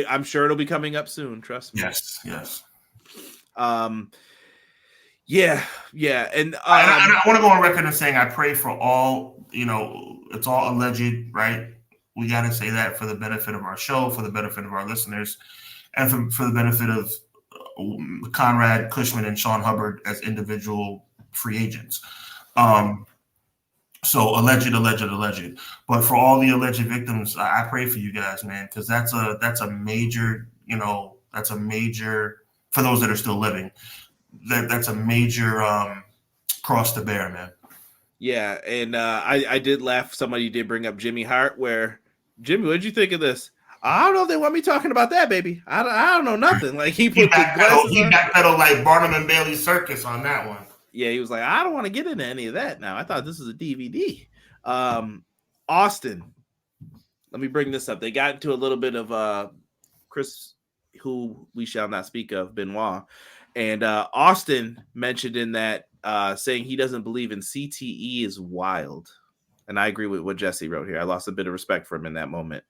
I'm sure it'll be coming up soon. Trust me. Yes. Yeah. And I want to go on record and saying I pray for all, you know, it's all alleged, right? We got to say that for the benefit of our show, for the benefit of our listeners, and for the benefit of Conrad, Cushman, and Sean Hubbard as individual free agents. So alleged. But for all the alleged victims, I pray for you guys, man, because that's a major, that's a major for those that are still living. That's a major cross to bear, man. Yeah, and I did laugh. Somebody did bring up Jimmy Hart. Where Jimmy, what did you think of this? I don't know if they want me talking about that, baby. I don't know nothing. Like he put the glasses He on. backpedaled like Barnum and Bailey Circus on that one. Yeah, he was like, I don't want to get into any of that now. I thought this was a DVD. Austin, let me bring this up. They got into a little bit of Chris, who we shall not speak of, Benoit. And Austin mentioned in that saying he doesn't believe in CTE is wild. And I agree with what Jesse wrote here. I lost a bit of respect for him in that moment.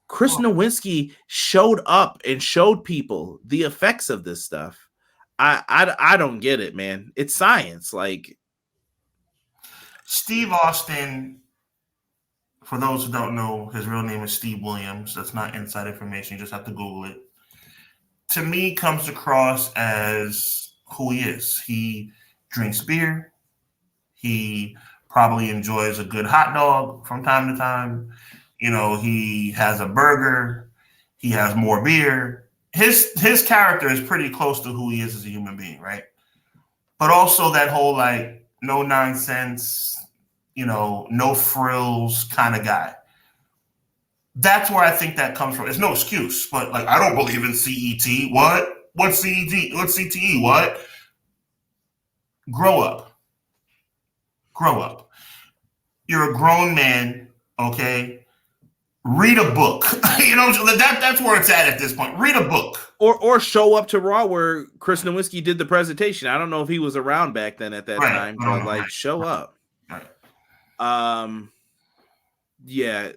Chris Nowinski showed up and showed people the effects of this stuff. I don't get it, man. It's science. Like Steve Austin, for those who don't know, his real name is Steve Williams. That's not inside information. You just have to Google it. To me, comes across as who he is. He drinks beer. He probably enjoys a good hot dog from time to time. He has a burger. He has more beer. His character is pretty close to who he is as a human being, right? But also that whole like no nonsense, no frills kind of guy. That's where I think that comes from. It's no excuse, but like I don't believe in CET. What? What's CET? What's CTE? What? Grow up. You're a grown man, okay? Read a book. That's where it's at this point. Read a book. Or show up to Raw where Chris Nowinski did the presentation. I don't know if he was around back then at that time, but like show up. Right. Yeah,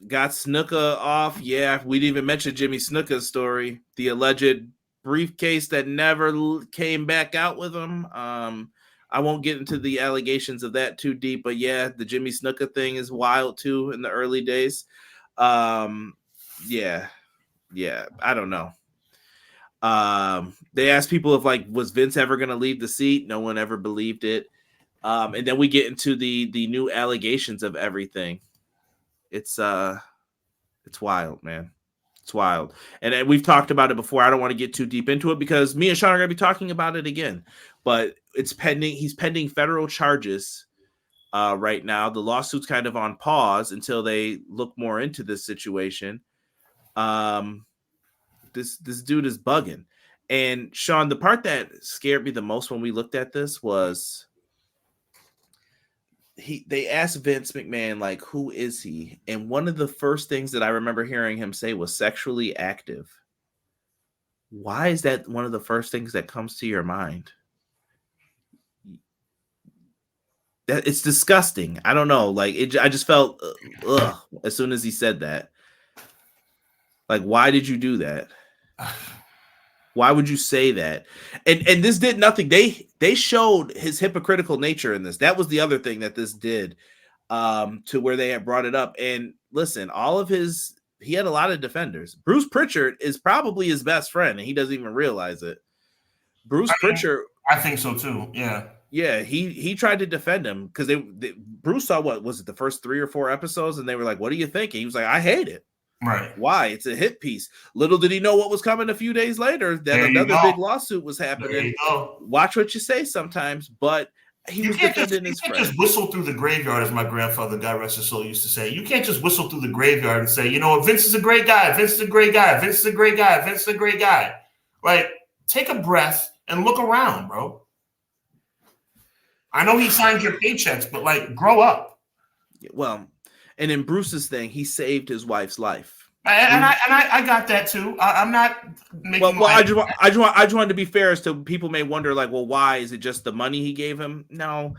got Snuka off. Yeah, we didn't even mention Jimmy Snuka's story. The alleged briefcase that never came back out with him. I won't get into the allegations of that too deep, but yeah, the Jimmy Snuka thing is wild too in the early days. Yeah, I don't know. They asked people if like was Vince ever going to leave the seat? No one ever believed it. And then we get into the new allegations of everything. It's wild, man. It's wild. And we've talked about it before. I don't want to get too deep into it because me and Sean are going to be talking about it again. But it's pending. He's pending federal charges right now. The lawsuit's kind of on pause until they look more into this situation. This dude is bugging. And Sean, the part that scared me the most when we looked at this was they asked Vince McMahon, like, who is he? And one of the first things that I remember hearing him say was sexually active. Why is that one of the first things that comes to your mind? That it's disgusting. I don't know. Like I just felt as soon as he said that. Like, why did you do that? Why would you say that? And this did nothing. They showed his hypocritical nature in this. That was the other thing that this did to where they had brought it up. And listen, he had a lot of defenders. Bruce Pritchard is probably his best friend, and he doesn't even realize it. Pritchard. I think so too. Yeah. Yeah, he tried to defend him because Bruce saw what was it the first 3 or 4 episodes, and they were like, "What do you think?" And he was like, "I hate it." Right. Why? It's a hit piece. Little did he know what was coming a few days later, that another big lawsuit was happening. Watch what you say sometimes, but he was defending his friend. You can't just whistle through the graveyard, as my grandfather, God rest his soul, used to say. You can't just whistle through the graveyard and say, Vince is a great guy. Vince is a great guy. Vince is a great guy. Vince is a great guy. Like, take a breath and look around, bro. I know he signed your paychecks, but like, grow up. Well, and in Bruce's thing, he saved his wife's life, and I got that too. I'm not making. Well, I just wanted to be fair as to people may wonder, like, well, why is it just the money he gave him? No,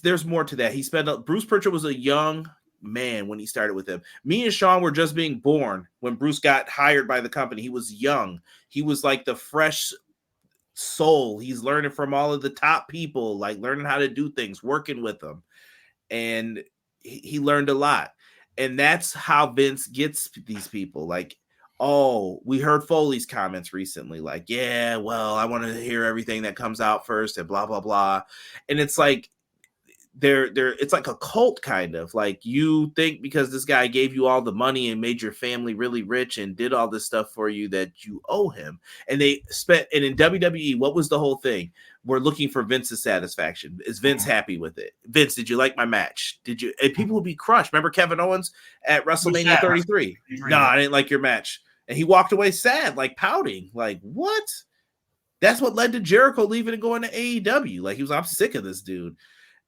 there's more to that. Bruce Pritchard was a young man when he started with him. Me and Sean were just being born when Bruce got hired by the company. He was young. He was like the fresh soul. He's learning from all of the top people, like learning how to do things, working with them, and he learned a lot. And that's how Vince gets these people. Like, oh, we heard Foley's comments recently, like, yeah, well, I want to hear everything that comes out first and blah, blah, blah. And it's like, it's like a cult kind of. Like, you think because this guy gave you all the money and made your family really rich and did all this stuff for you that you owe him. And in WWE, what was the whole thing? We're looking for Vince's satisfaction. Is Vince happy with it? Vince, did you like my match? Did you? And people would be crushed. Remember Kevin Owens at WrestleMania 33? No, I didn't like your match. And he walked away sad, like pouting, like, what? That's what led to Jericho leaving and going to AEW. Like, he was, I'm sick of this dude.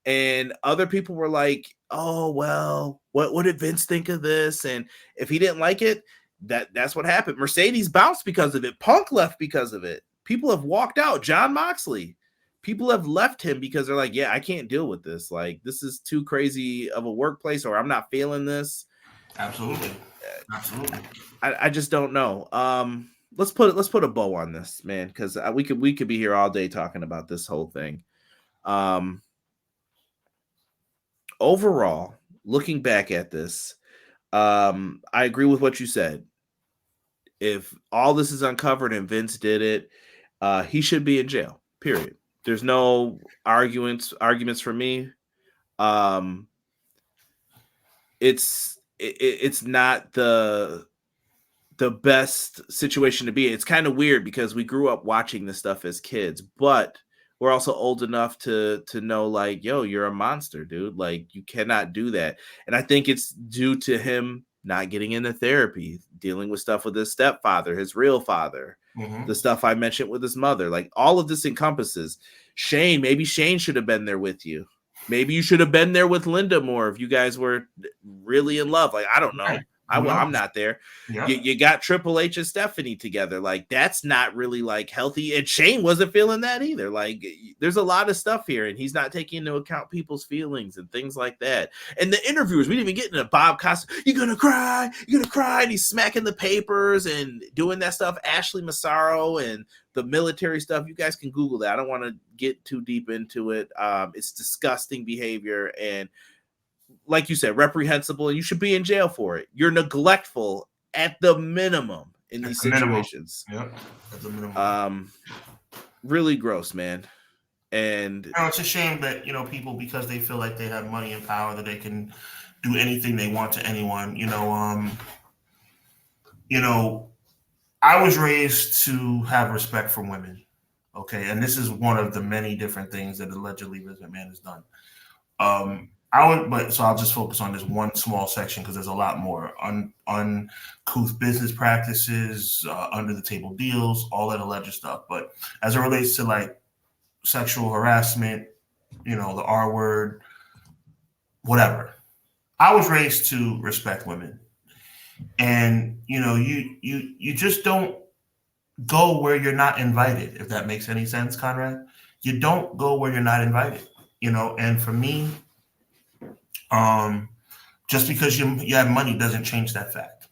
And other people were like, oh, well, what did Vince think of this? And if he didn't like it, that's what happened. Mercedes bounced because of it. Punk left because of it. People have walked out. John Moxley. People have left him because they're like, yeah, I can't deal with this. Like, this is too crazy of a workplace, or I'm not feeling this. Absolutely. I just don't know. Let's put a bow on this, man, because we could be here all day talking about this whole thing. Overall, looking back at this, I agree with what you said. If all this is uncovered and Vince did it, he should be in jail, period. There's no arguments for me. It's not the best situation to be in. It's kind of weird because we grew up watching this stuff as kids, but we're also old enough to know, like, yo, you're a monster, dude. Like, you cannot do that. And I think it's due to him not getting into therapy, dealing with stuff with his stepfather, his real father, the stuff I mentioned with his mother. Like, all of this encompasses Shane. Maybe Shane should have been there with you. Maybe you should have been there with Linda more if you guys were really in love. Like, I don't know. Right. I'm not there. Yeah. You got Triple H and Stephanie together. Like, that's not really, like, healthy. And Shane wasn't feeling that either. Like, there's a lot of stuff here, and he's not taking into account people's feelings and things like that. And the interviewers, we didn't even get into Bob Costa. You're gonna cry. And he's smacking the papers and doing that stuff. Ashley Massaro and the military stuff. You guys can Google that. I don't want to get too deep into it. It's disgusting behavior, and like you said, reprehensible, and you should be in jail for it. You're neglectful at the minimum in these situations. Yep, at the minimum. Really gross, man. And it's a shame that, people, because they feel like they have money and power, that they can do anything they want to anyone. I was raised to have respect for women. Okay, and this is one of the many different things that allegedly Vince McMahon has done. So I'll just focus on this one small section because there's a lot more. Uncouth business practices, under the table deals, all that alleged stuff. But as it relates to, like, sexual harassment, the R word, whatever, I was raised to respect women. And, you just don't go where you're not invited, if that makes any sense, Conrad. You don't go where you're not invited, and for me, just because you have money doesn't change that fact.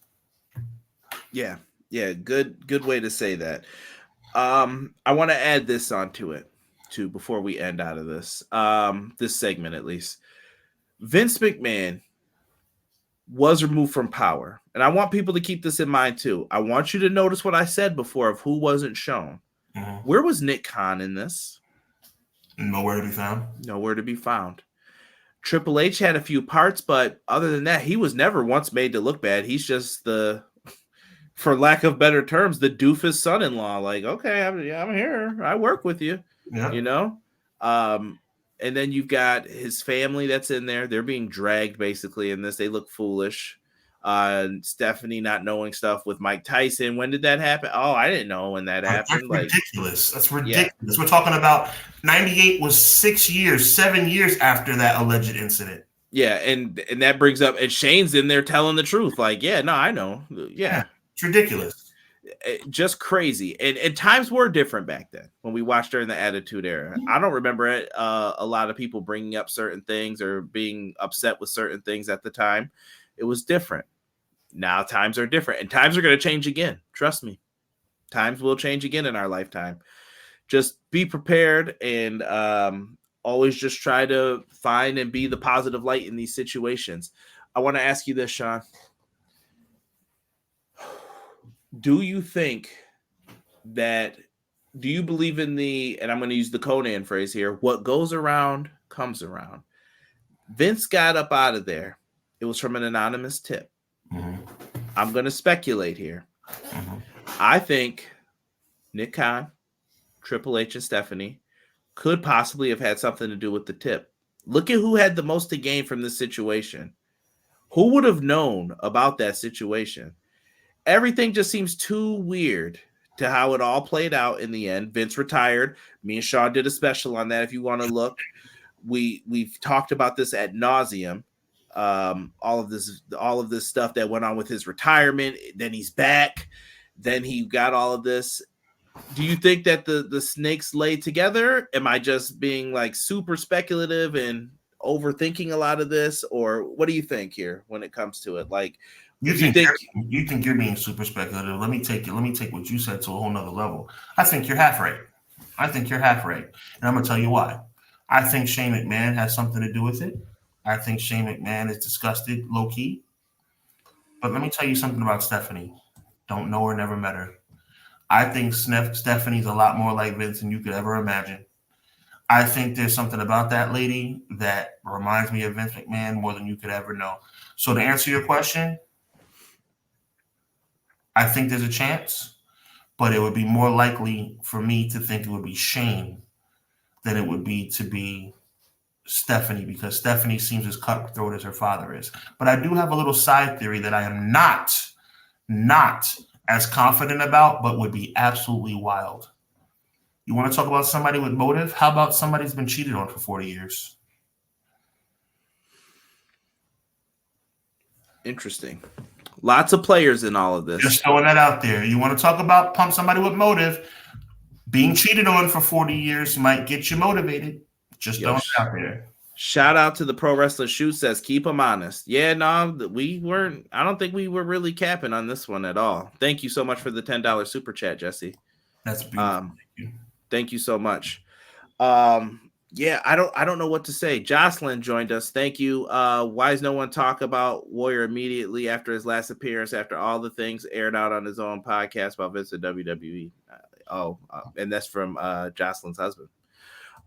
Yeah. Good way to say that. I want to add this onto it too before we end out of this segment, at least. Vince McMahon was removed from power, and I want people to keep this in mind too. I want you to notice what I said before of who wasn't shown. Where was Nick Khan in this? Nowhere to be found. Triple H had a few parts, but other than that, he was never once made to look bad. He's just for lack of better terms, the doofus son-in-law. Like, okay, I'm here. I work with you, and then you've got his family that's in there. They're being dragged basically in this. They look foolish. Stephanie not knowing stuff with Mike Tyson. When did that happen? Oh, I didn't know when that happened. That's ridiculous. That's ridiculous. Yeah. We're talking about 98 was 7 years after that alleged incident. Yeah, and that brings up, and Shane's in there telling the truth. Like, yeah, no, I know. Yeah. It's ridiculous. Just crazy. And times were different back then when we watched during the Attitude Era. I don't remember it, a lot of people bringing up certain things or being upset with certain things at the time. It was different. Now times are different, and times are going to change again. Trust me. Times will change again in our lifetime. Just be prepared and always just try to find and be the positive light in these situations. I want to ask you this, Sean. Do you believe in and I'm going to use the Conan phrase here, what goes around comes around? Vince got up out of there. It was from an anonymous tip. Mm-hmm. I'm going to speculate here. Mm-hmm. I think Nick Khan, Triple H, and Stephanie could possibly have had something to do with the tip. Look at who had the most to gain from this situation. Who would have known about that situation? Everything just seems too weird to how it all played out in the end. Vince retired. Me and Sean did a special on that if you want to look. We've talked about this ad nauseum. All of this stuff that went on with his retirement. Then he's back. Then he got all of this. Do you think that the snakes lay together? Am I just being like super speculative and overthinking a lot of this, or what do you think here when it comes to it? Like, you think you're being super speculative. Let me take what you said to a whole nother level. I think you're half right. And I'm gonna tell you why. I think Shane McMahon has something to do with it. I think Shane McMahon is disgusted, low key. But let me tell you something about Stephanie. Don't know her, never met her. I think Stephanie's a lot more like Vince than you could ever imagine. I think there's something about that lady that reminds me of Vince McMahon more than you could ever know. So to answer your question, I think there's a chance, but it would be more likely for me to think it would be Shane than it would be to be Stephanie, because Stephanie seems as cutthroat as her father is. But I do have a little side theory that I am not as confident about, but would be absolutely wild. You want to talk about somebody with motive? How about somebody who's been cheated on for 40 years? Interesting. Lots of players in all of this. Just throwing that out there. You want to talk about pump somebody with motive? Being cheated on for 40 years might get you motivated. Just throwing it out there. Shout out to the Pro Wrestler Shoot says, keep them honest. Yeah, no, we weren't. I don't think we were really capping on this one at all. Thank you so much for the $10 super chat, Jesse. That's beautiful. Thank you so much. Yeah, I don't know what to say. Jocelyn joined us. Thank you. Why does no one talk about Warrior immediately after his last appearance, after all the things aired out on his own podcast about Vince and WWE? And that's from Jocelyn's husband.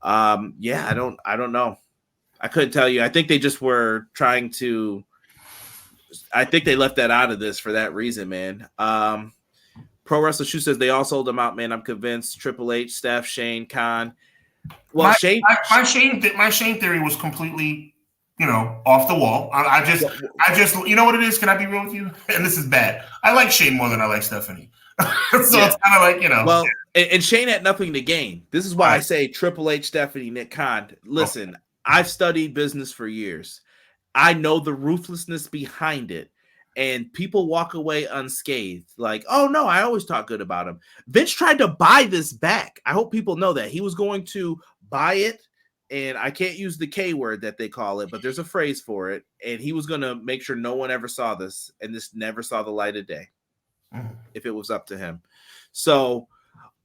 Yeah, I don't know. I couldn't tell you. I think they just were trying to. I think they left that out of this for that reason, man. Pro Wrestler Shoe says they all sold him out, man. I'm convinced. Triple H, Steph, Shane, Khan. Well, my Shane theory was completely, off the wall. I just, you know what it is? Can I be real with you? And this is bad. I like Shane more than I like Stephanie. It's kind of like, Well, and Shane had nothing to gain. This is why I say Triple H, Stephanie, Nick Khan. Listen, I've studied business for years. I know the ruthlessness behind it. And people walk away unscathed. Like, oh, no, I always talk good about him. Vince tried to buy this back. I hope people know that. He was going to buy it. And I can't use the K word that they call it, but there's a phrase for it. And he was going to make sure no one ever saw this. And this never saw the light of day if it was up to him. So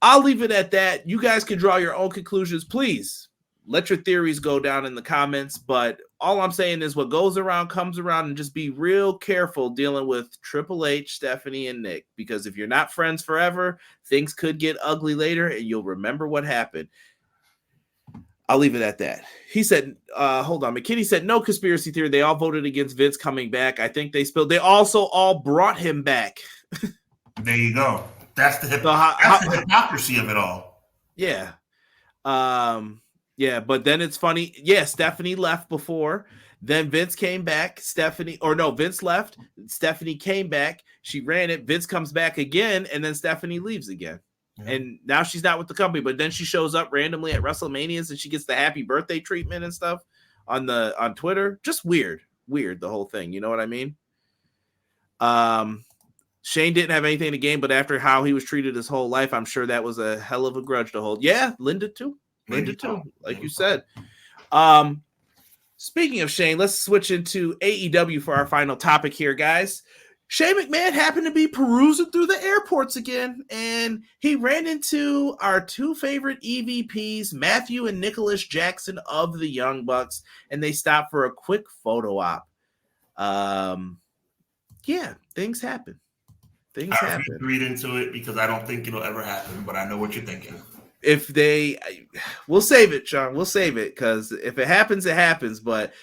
I'll leave it at that. You guys can draw your own conclusions. Please let your theories go down in the comments. But all I'm saying is what goes around comes around, and just be real careful dealing with Triple H, Stephanie, and Nick, because if you're not friends forever, things could get ugly later and you'll remember what happened. I'll leave it at that. He said, hold on. McKinney said, no conspiracy theory. They all voted against Vince coming back. I think they also all brought him back. There you go. That's the hypocrisy of it all. Yeah. Yeah, but then it's funny. Yeah, Stephanie left before. Then Vince came back. Vince left. Stephanie came back. She ran it. Vince comes back again, and then Stephanie leaves again. Yeah. And now she's not with the company, but then she shows up randomly at WrestleManias and she gets the happy birthday treatment and stuff on Twitter. Just weird, the whole thing. You know what I mean? Shane didn't have anything to gain, but after how he was treated his whole life, I'm sure that was a hell of a grudge to hold. Yeah, Linda too, like you said. Speaking of Shane, let's switch into AEW for our final topic here, guys. Shane McMahon happened to be perusing through the airports again, and he ran into our two favorite EVPs, Matthew and Nicholas Jackson of the Young Bucks, and they stopped for a quick photo op. Yeah, things happen. I refuse to read into it because I don't think it'll ever happen, but I know what you're thinking. if they, we'll save it, Sean. We'll save it because if it happens, it happens. But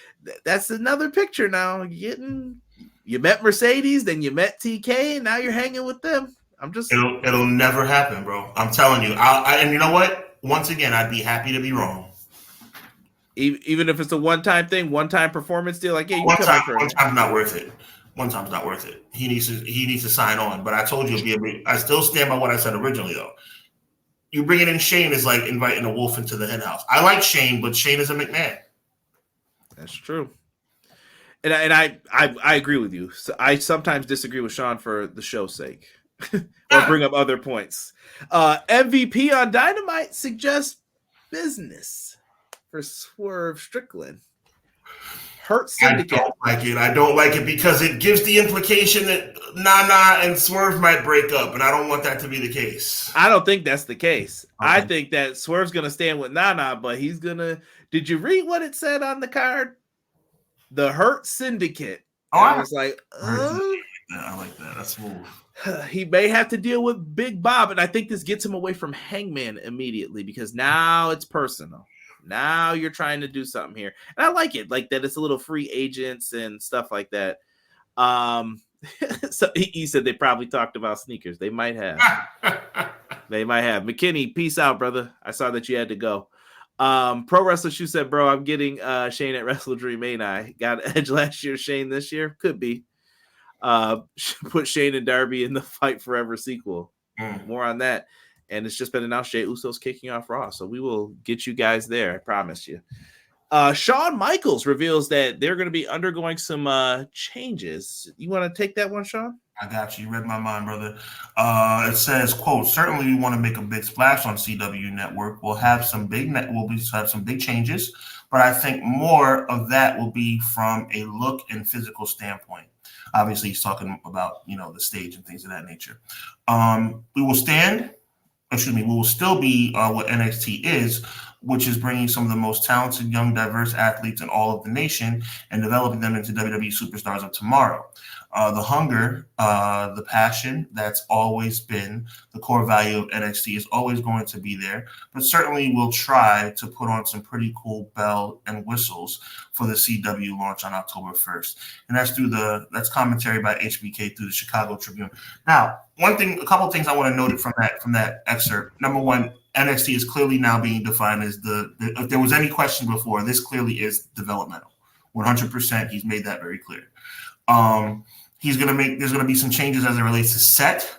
that's another picture now. You met Mercedes, then you met TK, and now you're hanging with them. It'll never happen, bro. I'm telling you. And you know what? Once again, I'd be happy to be wrong. Even if it's a one-time thing, one-time performance deal, like one time's not worth it. One time's not worth it. He needs to sign on. But I told you, I still stand by what I said originally, though. You bringing in Shane is like inviting a wolf into the henhouse. I like Shane, but Shane is a McMahon. That's true. And I agree with you. So I sometimes disagree with Sean for the show's sake, or bring up other points. MVP on Dynamite suggests business for Swerve Strickland. Hurt Syndicate. I don't like it because it gives the implication that Nana and Swerve might break up, and I don't want that to be the case. I don't think that's the case. Okay. I think that Swerve's going to stand with Nana, but he's going to... Did you read what it said on the card? The Hurt Syndicate. I was like, I like that. That's smooth. He may have to deal with Big Bob, and I think this gets him away from Hangman immediately because now it's personal. Now you're trying to do something here. And I like it, like that it's a little free agents and stuff like that. So he said they probably talked about sneakers. They might have. They might have. McKinney, peace out, brother. I saw that you had to go. Pro Wrestler Shoe said, bro, I'm getting Shane at Wrestle Dream, ain't I? Got Edge last year, Shane this year? Could be. Put Shane and Darby in the Fight Forever sequel. More on that. And it's just been announced Jey Uso's kicking off Raw. So we will get you guys there. I promise you. Shawn Michaels reveals that they're going to be undergoing some changes. You want to take that one, Shawn? I got you. You read my mind, brother. It says, quote, certainly we want to make a big splash on CW Network. We'll have some big changes, but I think more of that will be from a look and physical standpoint. Obviously, he's talking about, the stage and things of that nature. We will still be what NXT is, which is bringing some of the most talented, young, diverse athletes in all of the nation and developing them into WWE superstars of tomorrow. The hunger, the passion, that's always been the core value of NXT is always going to be there, but certainly we'll try to put on some pretty cool bell and whistles for the CW launch on October 1st. And that's commentary by HBK through the Chicago Tribune. Now, a couple of things I want to note from that excerpt. Number one, NXT is clearly now being defined as if there was any question before, this clearly is developmental. 100%, he's made that very clear. There's going to be some changes as it relates to set,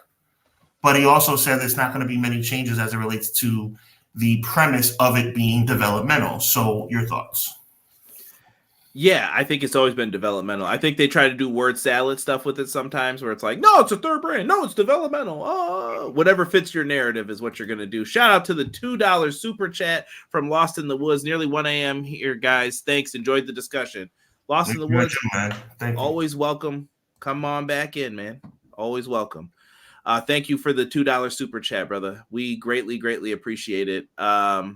but he also said there's not going to be many changes as it relates to the premise of it being developmental. So your thoughts? Yeah, I think it's always been developmental. I think they try to do word salad stuff with it sometimes where it's like, no, it's a third brand. No, it's developmental. Oh, whatever fits your narrative is what you're going to do. Shout out to the $2 super chat from Lost in the Woods. Nearly 1 a.m. here, guys. Thanks. Enjoyed the discussion. Lost in the Woods, always welcome. Come on back in, man. Always welcome. Thank you for the $2 super chat, brother. We greatly, greatly appreciate it. I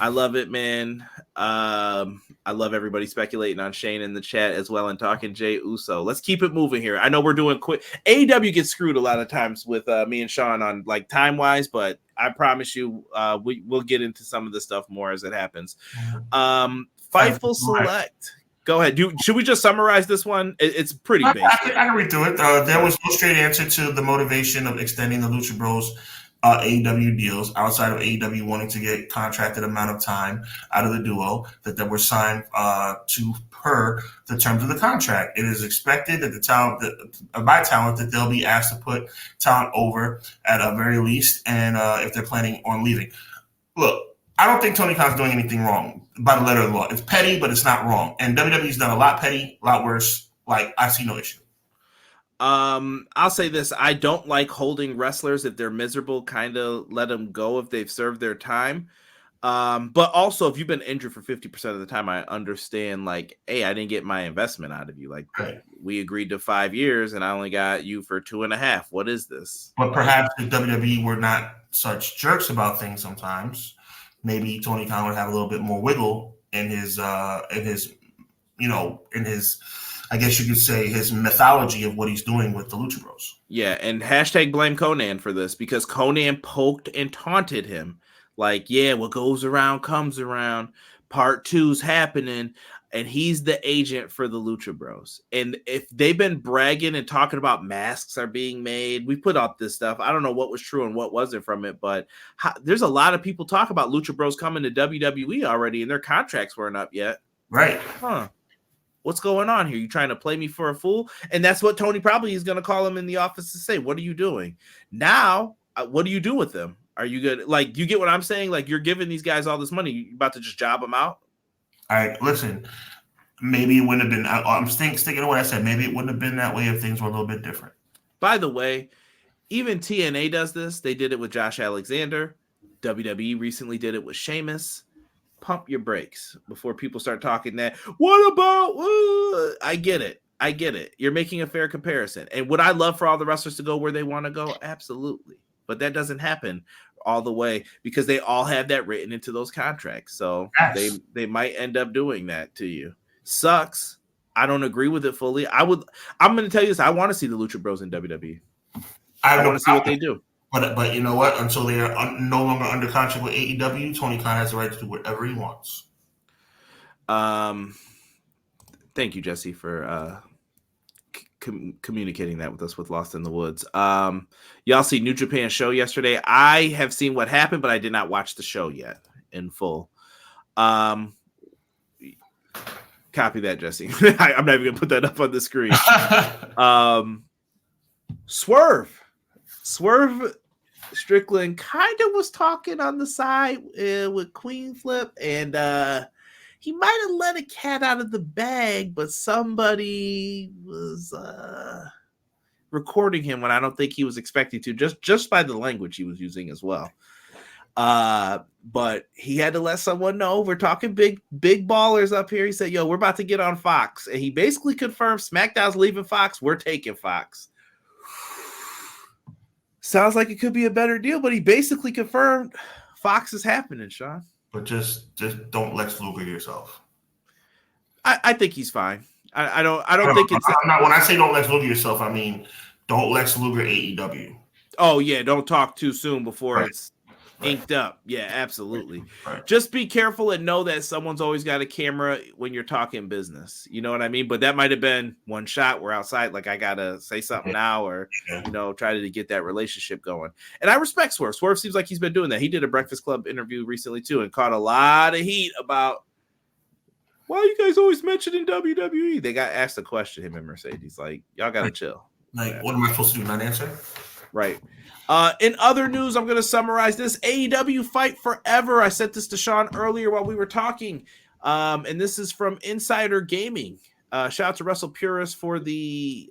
love it, man. I love everybody speculating on Shane in the chat as well and talking Jey Uso. Let's keep it moving here. I know we're doing quick. AEW gets screwed a lot of times with me and Sean on like time-wise, but I promise you we'll get into some of this stuff more as it happens. Fightful Select. Go ahead. Should we just summarize this one? It's pretty basic. I can read through it. There was no straight answer to the motivation of extending the Lucha Bros AEW deals outside of AEW wanting to get contracted amount of time out of the duo that were signed to per the terms of the contract. It is expected that by talent that they'll be asked to put talent over at a very least, and if they're planning on leaving. Look, I don't think Tony Khan's doing anything wrong by the letter of the law. It's petty, but it's not wrong. And WWE's done a lot petty, a lot worse. Like, I see no issue. I'll say this. I don't like holding wrestlers if they're miserable, kind of let them go if they've served their time. But also, if you've been injured for 50% of the time, I understand, like, hey, I didn't get my investment out of you. Like, right. We agreed to 5 years, and I only got you for 2.5. What is this? But perhaps if WWE were not such jerks about things sometimes, maybe Tony Khan would have a little bit more wiggle in his I guess you could say his mythology of what he's doing with the Lucha Bros. Yeah, and hashtag blame Conan for this because Conan poked and taunted him. Like, yeah, what goes around comes around. Part 2's happening, and he's the agent for the Lucha Bros. And if they've been bragging and talking about masks are being made, we put up this stuff. I don't know what was true and what wasn't from it, but there's a lot of people talk about Lucha Bros coming to WWE already, and their contracts weren't up yet. Right. Huh. What's going on here? You trying to play me for a fool? And that's what Tony probably is going to call him in the office to say, what are you doing? Now, what do you do with them? Are you good? Like, you get what I'm saying? Like, you're giving these guys all this money. You about to just job them out? All right, listen. Maybe it wouldn't have been. I'm sticking to what I said. Maybe it wouldn't have been that way if things were a little bit different. By the way, even TNA does this. They did it with Josh Alexander. WWE recently did it with Sheamus. Pump your brakes before people start talking that. What about? I get it. I get it. You're making a fair comparison. And would I love for all the wrestlers to go where they want to go? Absolutely. But that doesn't happen all the way because they all have that written into those contracts. So yes. they might end up doing that to you. Sucks. I don't agree with it fully. I'm going to tell you this. I want to see the Lucha Bros in WWE. I want to see what they do. But you know what? Until they are no longer under contract with AEW, Tony Khan has the right to do whatever he wants. Thank you, Jesse, for communicating that with us with Lost in the Woods. Y'all see New Japan show yesterday. I have seen what happened, but I did not watch the show yet in full. Copy that, Jesse. I'm not even gonna put that up on the screen. Swerve Strickland kind of was talking on the side with Queen Flip, and he might have let a cat out of the bag, but somebody was recording him when I don't think he was expecting to, just by the language he was using as well. But he had to let someone know we're talking big ballers up here. He said, yo, we're about to get on Fox. And he basically confirmed SmackDown's leaving Fox. We're taking Fox. Sounds like it could be a better deal, but he basically confirmed Fox is happening, Sean. But just don't Lex Luger yourself. I think he's fine. I don't think it's not, when I say don't Lex Luger yourself, I mean don't Lex Luger AEW. Oh yeah, don't talk too soon before it's inked up. Yeah, absolutely. Right. Just be careful and know that someone's always got a camera when you're talking business. You know what I mean? But that might have been one shot. We're outside, like I gotta say something now, or try to get that relationship going. And I respect Swerve. Swerve seems like he's been doing that. He did a Breakfast Club interview recently too, and caught a lot of heat about why you guys always mentioning WWE. They got asked a question, him and Mercedes, like, y'all gotta chill. Like, what am I supposed to do? Not answer? Right. In other news, I'm going to summarize this. AEW Fight Forever. I sent this to Sean earlier while we were talking. And this is from Insider Gaming. Shout out to Wrestle Purist for the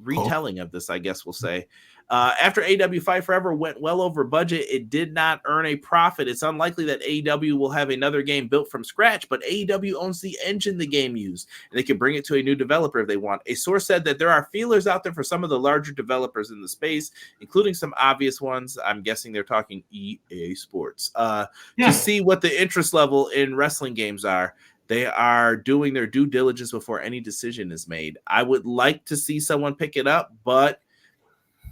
retelling of this, I guess we'll say. After AEW Fight Forever went well over budget, it did not earn a profit. It's unlikely that AEW will have another game built from scratch, but AEW owns the engine the game used, and they can bring it to a new developer if they want. A source said that there are feelers out there for some of the larger developers in the space, including some obvious ones. I'm guessing they're talking EA Sports, to see what the interest level in wrestling games are. They are doing their due diligence before any decision is made. I would like to see someone pick it up, but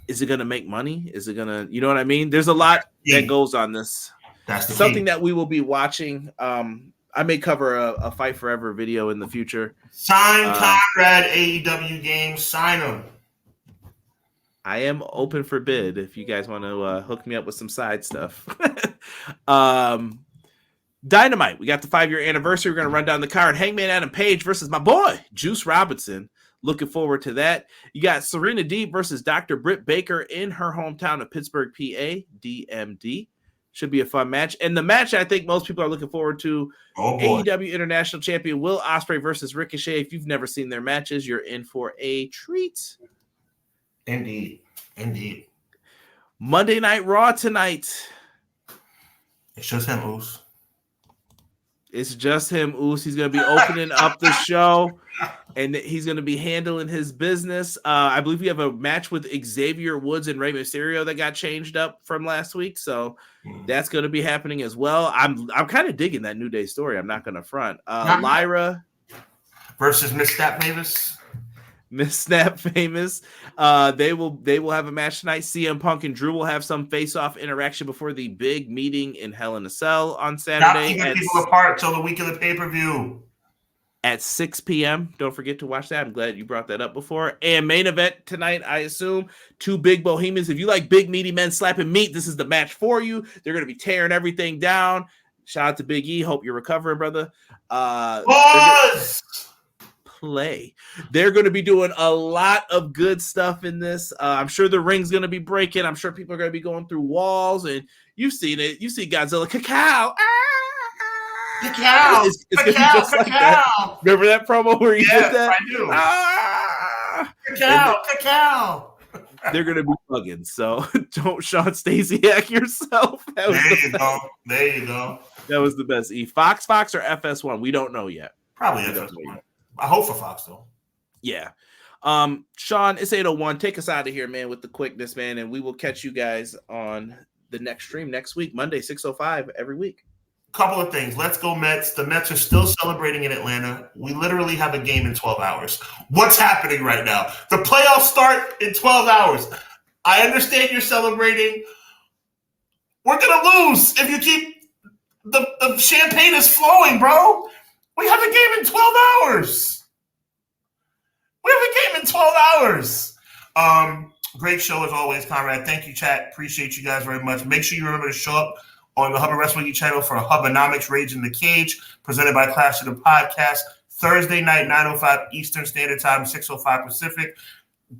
is it going to make money? Is it going to, you know what I mean? There's a lot that goes on this. That's something that we will be watching. I may cover a Fight Forever video in the future. Sign Conrad AEW games. Sign them. I am open for bid if you guys want to hook me up with some side stuff. Dynamite. We got the 5-year anniversary. We're going to run down the card. Hangman Adam Page versus my boy, Juice Robinson. Looking forward to that. You got Serena Deeb versus Dr. Britt Baker in her hometown of Pittsburgh, PA, DMD. Should be a fun match. And the match I think most people are looking forward to, AEW International Champion Will Ospreay versus Ricochet. If you've never seen their matches, you're in for a treat. Indeed. Monday Night Raw tonight. It's just him, Oos. It's just him, Oos. He's going to be opening up the show, and he's going to be handling his business. I believe we have a match with Xavier Woods and Rey Mysterio that got changed up from last week, so that's going to be happening as well. I'm kind of digging that New Day story. I'm not going to front. Lyra versus Miss Stat Mavis. Miss Snap Famous. They will have a match tonight. CM Punk and Drew will have some face-off interaction before the big meeting in Hell in a Cell on Saturday. Not keeping people apart till the week of the pay-per-view. At 6 p.m. Don't forget to watch that. I'm glad you brought that up before. And main event tonight, I assume, 2 big Bohemians. If you like big, meaty men slapping meat, this is the match for you. They're going to be tearing everything down. Shout out to Big E. Hope you're recovering, brother. Play. They're going to be doing a lot of good stuff in this. I'm sure the ring's going to be breaking. I'm sure people are going to be going through walls. And you've seen it. You see Godzilla. Cacao. Cacao. It's gonna be just like that. Remember that promo where he did that? I do. Cacao. They're gonna be bugging, so don't Sean Stasiak yourself. There you go. That was the best. Fox or FS1? We don't know yet. Probably FS1. I hope for Fox though. Yeah. Sean, it's 8:01. Take us out of here, man, with the quickness, man, and we will catch you guys on the next stream next week, Monday, 6:05 every week. Couple of things. Let's go Mets. The Mets are still celebrating in Atlanta. We literally have a game in 12 hours. What's happening right now? The playoffs start in 12 hours. I understand you're celebrating. We're going to lose if you keep the champagne is flowing, bro. We have a game in 12 hours. Great show as always, Conrad. Thank you, chat. Appreciate you guys very much. Make sure you remember to show up on the Hubbard Wrestling channel for Hubbonomics Rage in the Cage, presented by Clash of the Podcast, Thursday night, 9:05 Eastern Standard Time, 6:05 Pacific.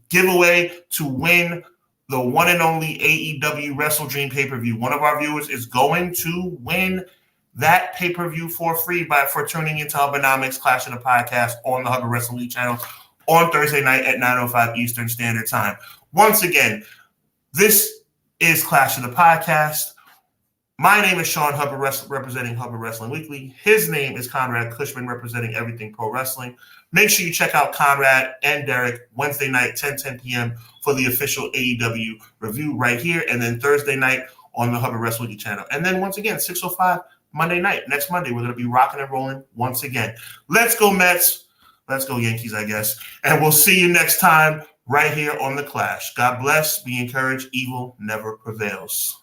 Giveaway to win the one and only AEW Wrestle Dream pay-per-view. One of our viewers is going to win that pay-per-view for free for tuning into Hubbonomics Clash of the Podcast on the Hubbard Wrestling channel on Thursday night at 9:05 Eastern Standard Time. Once again, this is Clash of the Podcast. My name is Sean Hubbard, representing Hubbard Wrestling Weekly. His name is Conrad Cushman, representing Everything Pro Wrestling. Make sure you check out Conrad and Derek Wednesday night, 10 p.m. for the official AEW review right here, and then Thursday night on the Hubbard Wrestling channel. And then once again, 6:05 Monday night. Next Monday, we're going to be rocking and rolling once again. Let's go Mets. Let's go Yankees, I guess. And we'll see you next time right here on The Clash. God bless. Be encouraged. Evil never prevails.